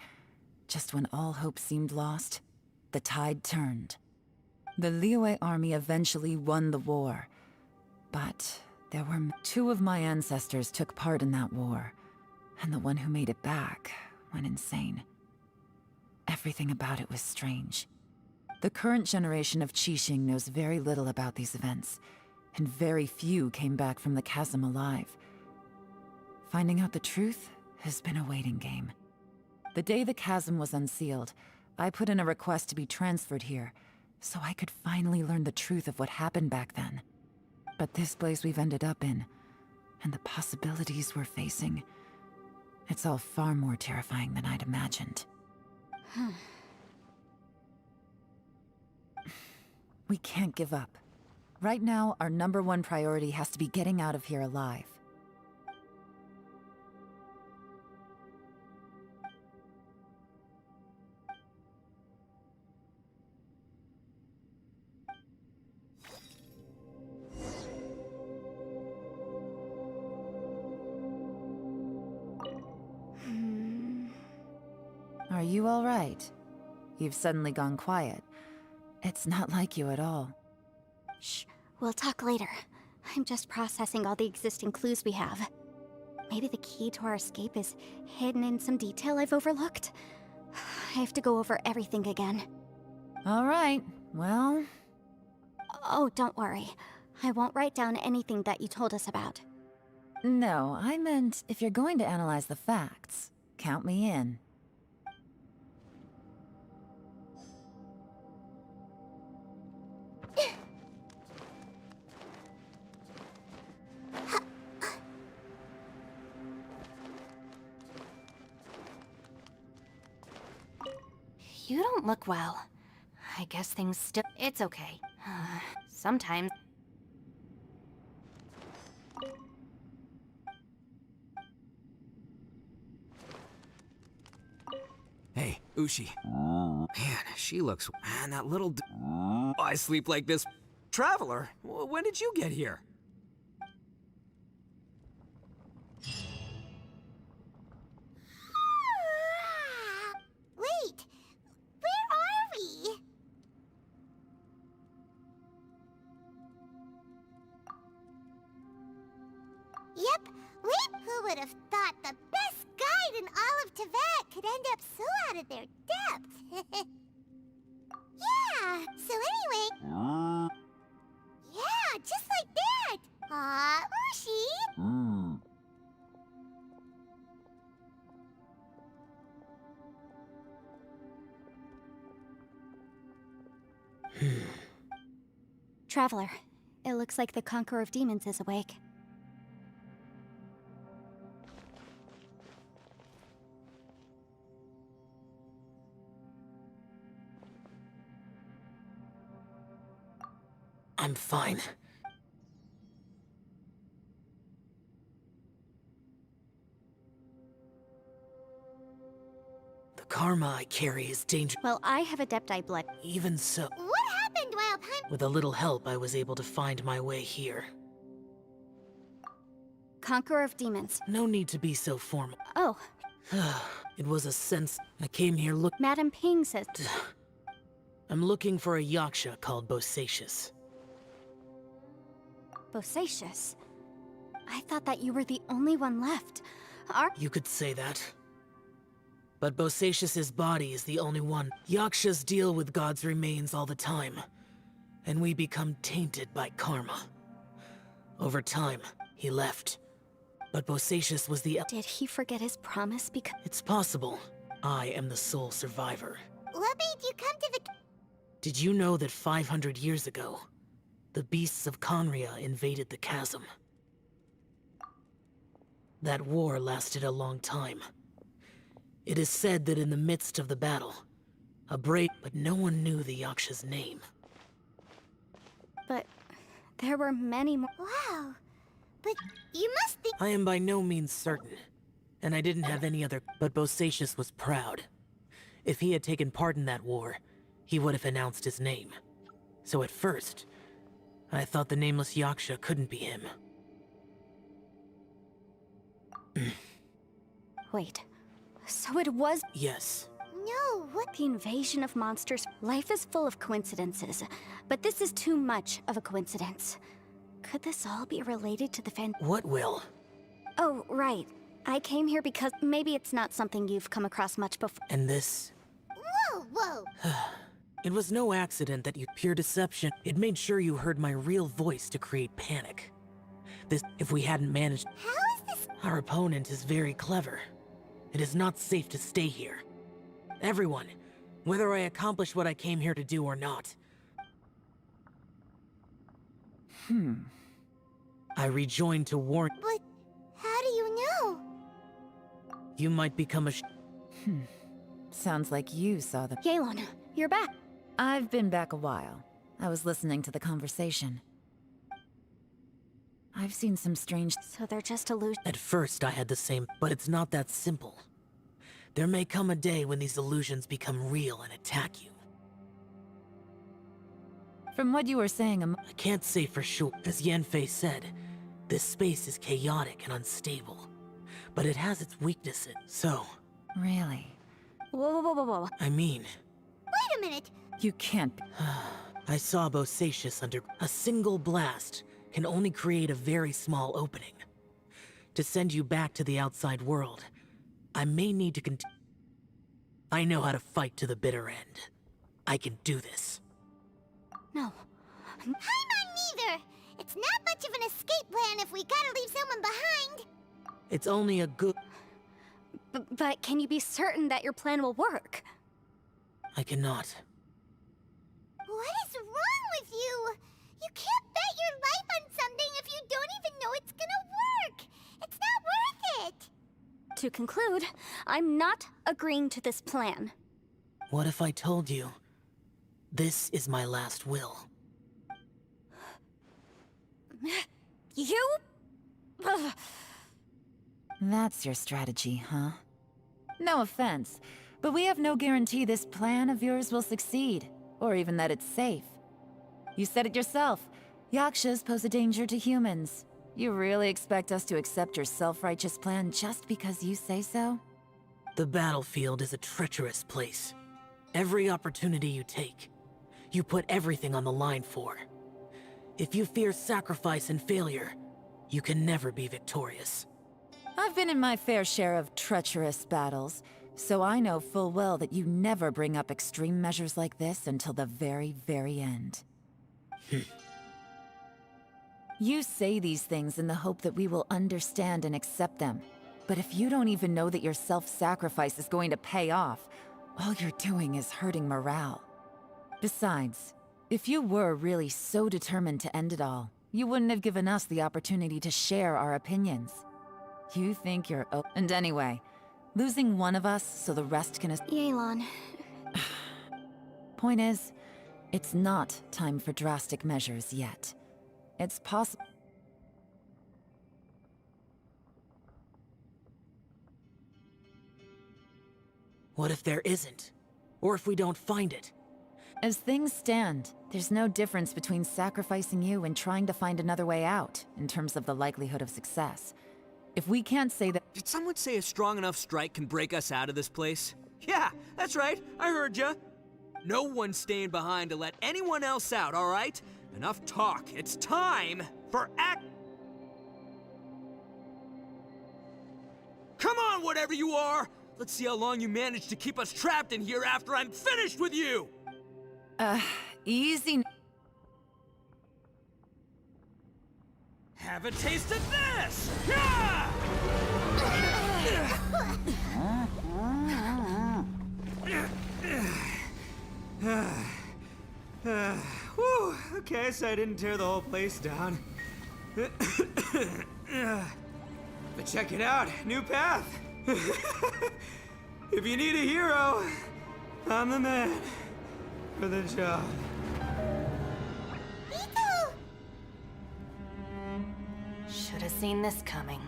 Just when all hope seemed lost, the tide turned. The Liyue army eventually won the war. But there were 2 of my ancestors took part in that war, and the one who made it back went insane. Everything about it was strange. The current generation of Qixing knows very little about these events, and very few came back from the chasm alive. Finding out the truth has been a waiting game. The day the chasm was unsealed, I put in a request to be transferred here, so I could finally learn the truth of what happened back then. But this place we've ended up in, and the possibilities we're facing, it's all far more terrifying than I'd imagined. We can't give up. Right now, our #1 priority has to be getting out of here alive. Are you all right? You've suddenly gone quiet. It's not like you at all. Shh, we'll talk later. I'm just processing all the existing clues we have. Maybe the key to our escape is hidden in some detail I've overlooked. I have to go over everything again. All right, well... Oh, don't worry. I won't write down anything that you told us about. No, I meant if you're going to analyze the facts, count me in. You don't look well. I guess things still... It's okay. Sometimes... Hey, Ushi. Man, she looks... Man, that little... I sleep like this. Traveler, when did you get here? Wait, where are we? Yep, who would have thought the best guide in all of Tevat could end up so out of their depth? Yeah, so anyway... Yeah, just like that! Aw, Ushi! Traveler, it looks like the Conqueror of Demons is awake. I'm fine. The karma I carry is dangerous. Well, I have Adepti blood. Even so, What happened while Paimon... with a little help, I was able to find my way here. Conqueror of demons. No need to be so formal. Oh, It was a sense. I came here Madam Ping says... I'm looking for a yaksha called Bosacious. Bosacious. I thought that you were the only one left. You could say that. But Bosacious's body is the only one. Yakshas deal with God's remains all the time, and we become tainted by karma. Over time, he left. But Bosacious was the... Did he forget his promise because... It's possible. I am the sole survivor. What made you come to the... Did you know that 500 years ago, the beasts of Conria invaded the chasm? That war lasted a long time. It is said that in the midst of the battle, but no one knew the Yaksha's name. But there were many more... Wow. But you must think... I am by no means certain, and I didn't have any other... But Bosacious was proud. If he had taken part in that war, he would have announced his name. So at first, I thought the nameless Yaksha couldn't be him. Wait. So it was... Yes. No, what... The invasion of monsters. Life is full of coincidences, but this is too much of a coincidence. Could this all be related to the What will? Oh, right. I came here because maybe it's not something you've come across much before. And this? Whoa, whoa. It was no accident that you... Pure deception. It made sure you heard my real voice to create panic. If we hadn't managed... How is this... Our opponent is very clever. It is not safe to stay here. Everyone, whether I accomplish what I came here to do or not. I rejoined to warn... But how do you know? You might become a Sounds like you saw the... Yelan, you're back. I've been back a while. I was listening to the conversation. I've seen some strange... So they're just illusions. At first I had the same, but it's not that simple. There may come a day when these illusions become real and attack you. From what you were saying, I can't say for sure. As Yanfei said, this space is chaotic and unstable. But it has its weaknesses, so... Really? Whoa, whoa, whoa, whoa. I mean... Wait a minute. You can't... I saw Bosacious under... A single blast can only create a very small opening. To send you back to the outside world, I may need to I know how to fight to the bitter end. I can do this. No. I'm on neither. It's not much of an escape plan if we gotta leave someone behind. It's only a good... But can you be certain that your plan will work? I cannot. What is wrong with you? You can't bet your life on something if you don't even know it's gonna work. It's not worth it. To conclude, I'm not agreeing to this plan. What if I told you, this is my last will? You? Ugh. That's your strategy, huh? No offense, but we have no guarantee this plan of yours will succeed, or even that it's safe. You said it yourself. Yakshas pose a danger to humans. You really expect us to accept your self-righteous plan just because you say so? The battlefield is a treacherous place. Every opportunity you take, you put everything on the line for. If you fear sacrifice and failure, you can never be victorious. I've been in my fair share of treacherous battles, so I know full well that you never bring up extreme measures like this until the very, very end. You say these things in the hope that we will understand and accept them. But if you don't even know that your self-sacrifice is going to pay off, all you're doing is hurting morale. Besides, if you were really so determined to end it all, you wouldn't have given us the opportunity to share our opinions. You think you're and anyway, losing one of us so the rest can... Yelan. Point is, It's not time for drastic measures yet. It's possible. What if there isn't? Or if we don't find it? As things stand, there's no difference between sacrificing you and trying to find another way out, in terms of the likelihood of success. If we can't say that— Did someone say a strong enough strike can break us out of this place? Yeah, that's right. I heard ya. No one's staying behind to let anyone else out, all right? Enough talk. It's time for act. Come on, whatever you are! Let's see how long you manage to keep us trapped in here after I'm finished with you! Easy. Have a taste of this! Yeah! Whew, okay, so I didn't tear the whole place down. But check it out, new path. If you need a hero, I'm the man for the job. Itto! Should have seen this coming.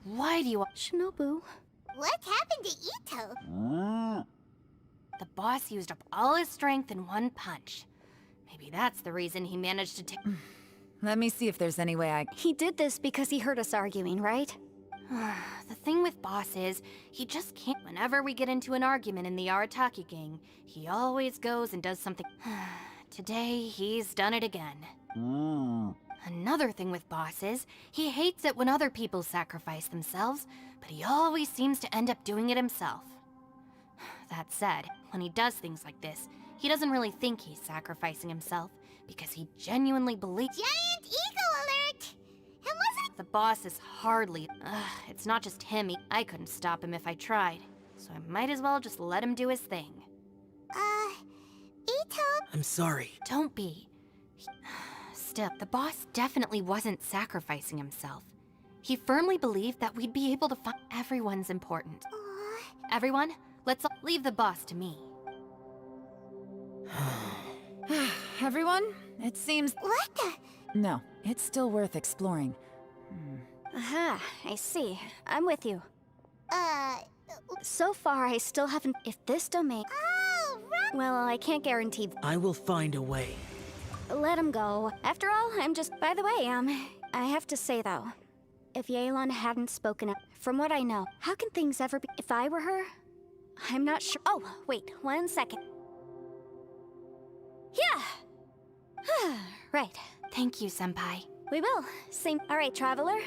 Why do you— Shinobu. What happened to Itto? The boss used up all his strength in one punch. Maybe that's the reason he managed to take— Let me see if there's any way I— He did this because he heard us arguing, right? The thing with Boss is, he just can't— Whenever we get into an argument in the Arataki gang, he always goes and does something— Today, he's done it again. Another thing with Boss is, he hates it when other people sacrifice themselves, but he always seems to end up doing it himself. That said, when he does things like this, he doesn't really think he's sacrificing himself, because he genuinely believes— Giant eagle alert! And wasn't— The boss is hardly— it's not just him. I couldn't stop him if I tried. So I might as well just let him do his thing. Itto? I'm sorry. Don't be. Still, the boss definitely wasn't sacrificing himself. He firmly believed that we'd be able to find— Everyone's important. Everyone, let's all leave the boss to me. Everyone? It seems— What the— No, it's still worth exploring. Aha, I see. I'm with you. Uh... So far, I still haven't— If this domain— Oh, right! Well, I can't guarantee— I will find a way. Let him go. After all, I'm just— By the way, I have to say though, if Yelan hadn't spoken up, from what I know, how can things ever be— If I were her, I'm not sure— Oh, wait, 1 second. Yeah! Right. Thank you, Senpai. We will. Same— Alright, Traveler.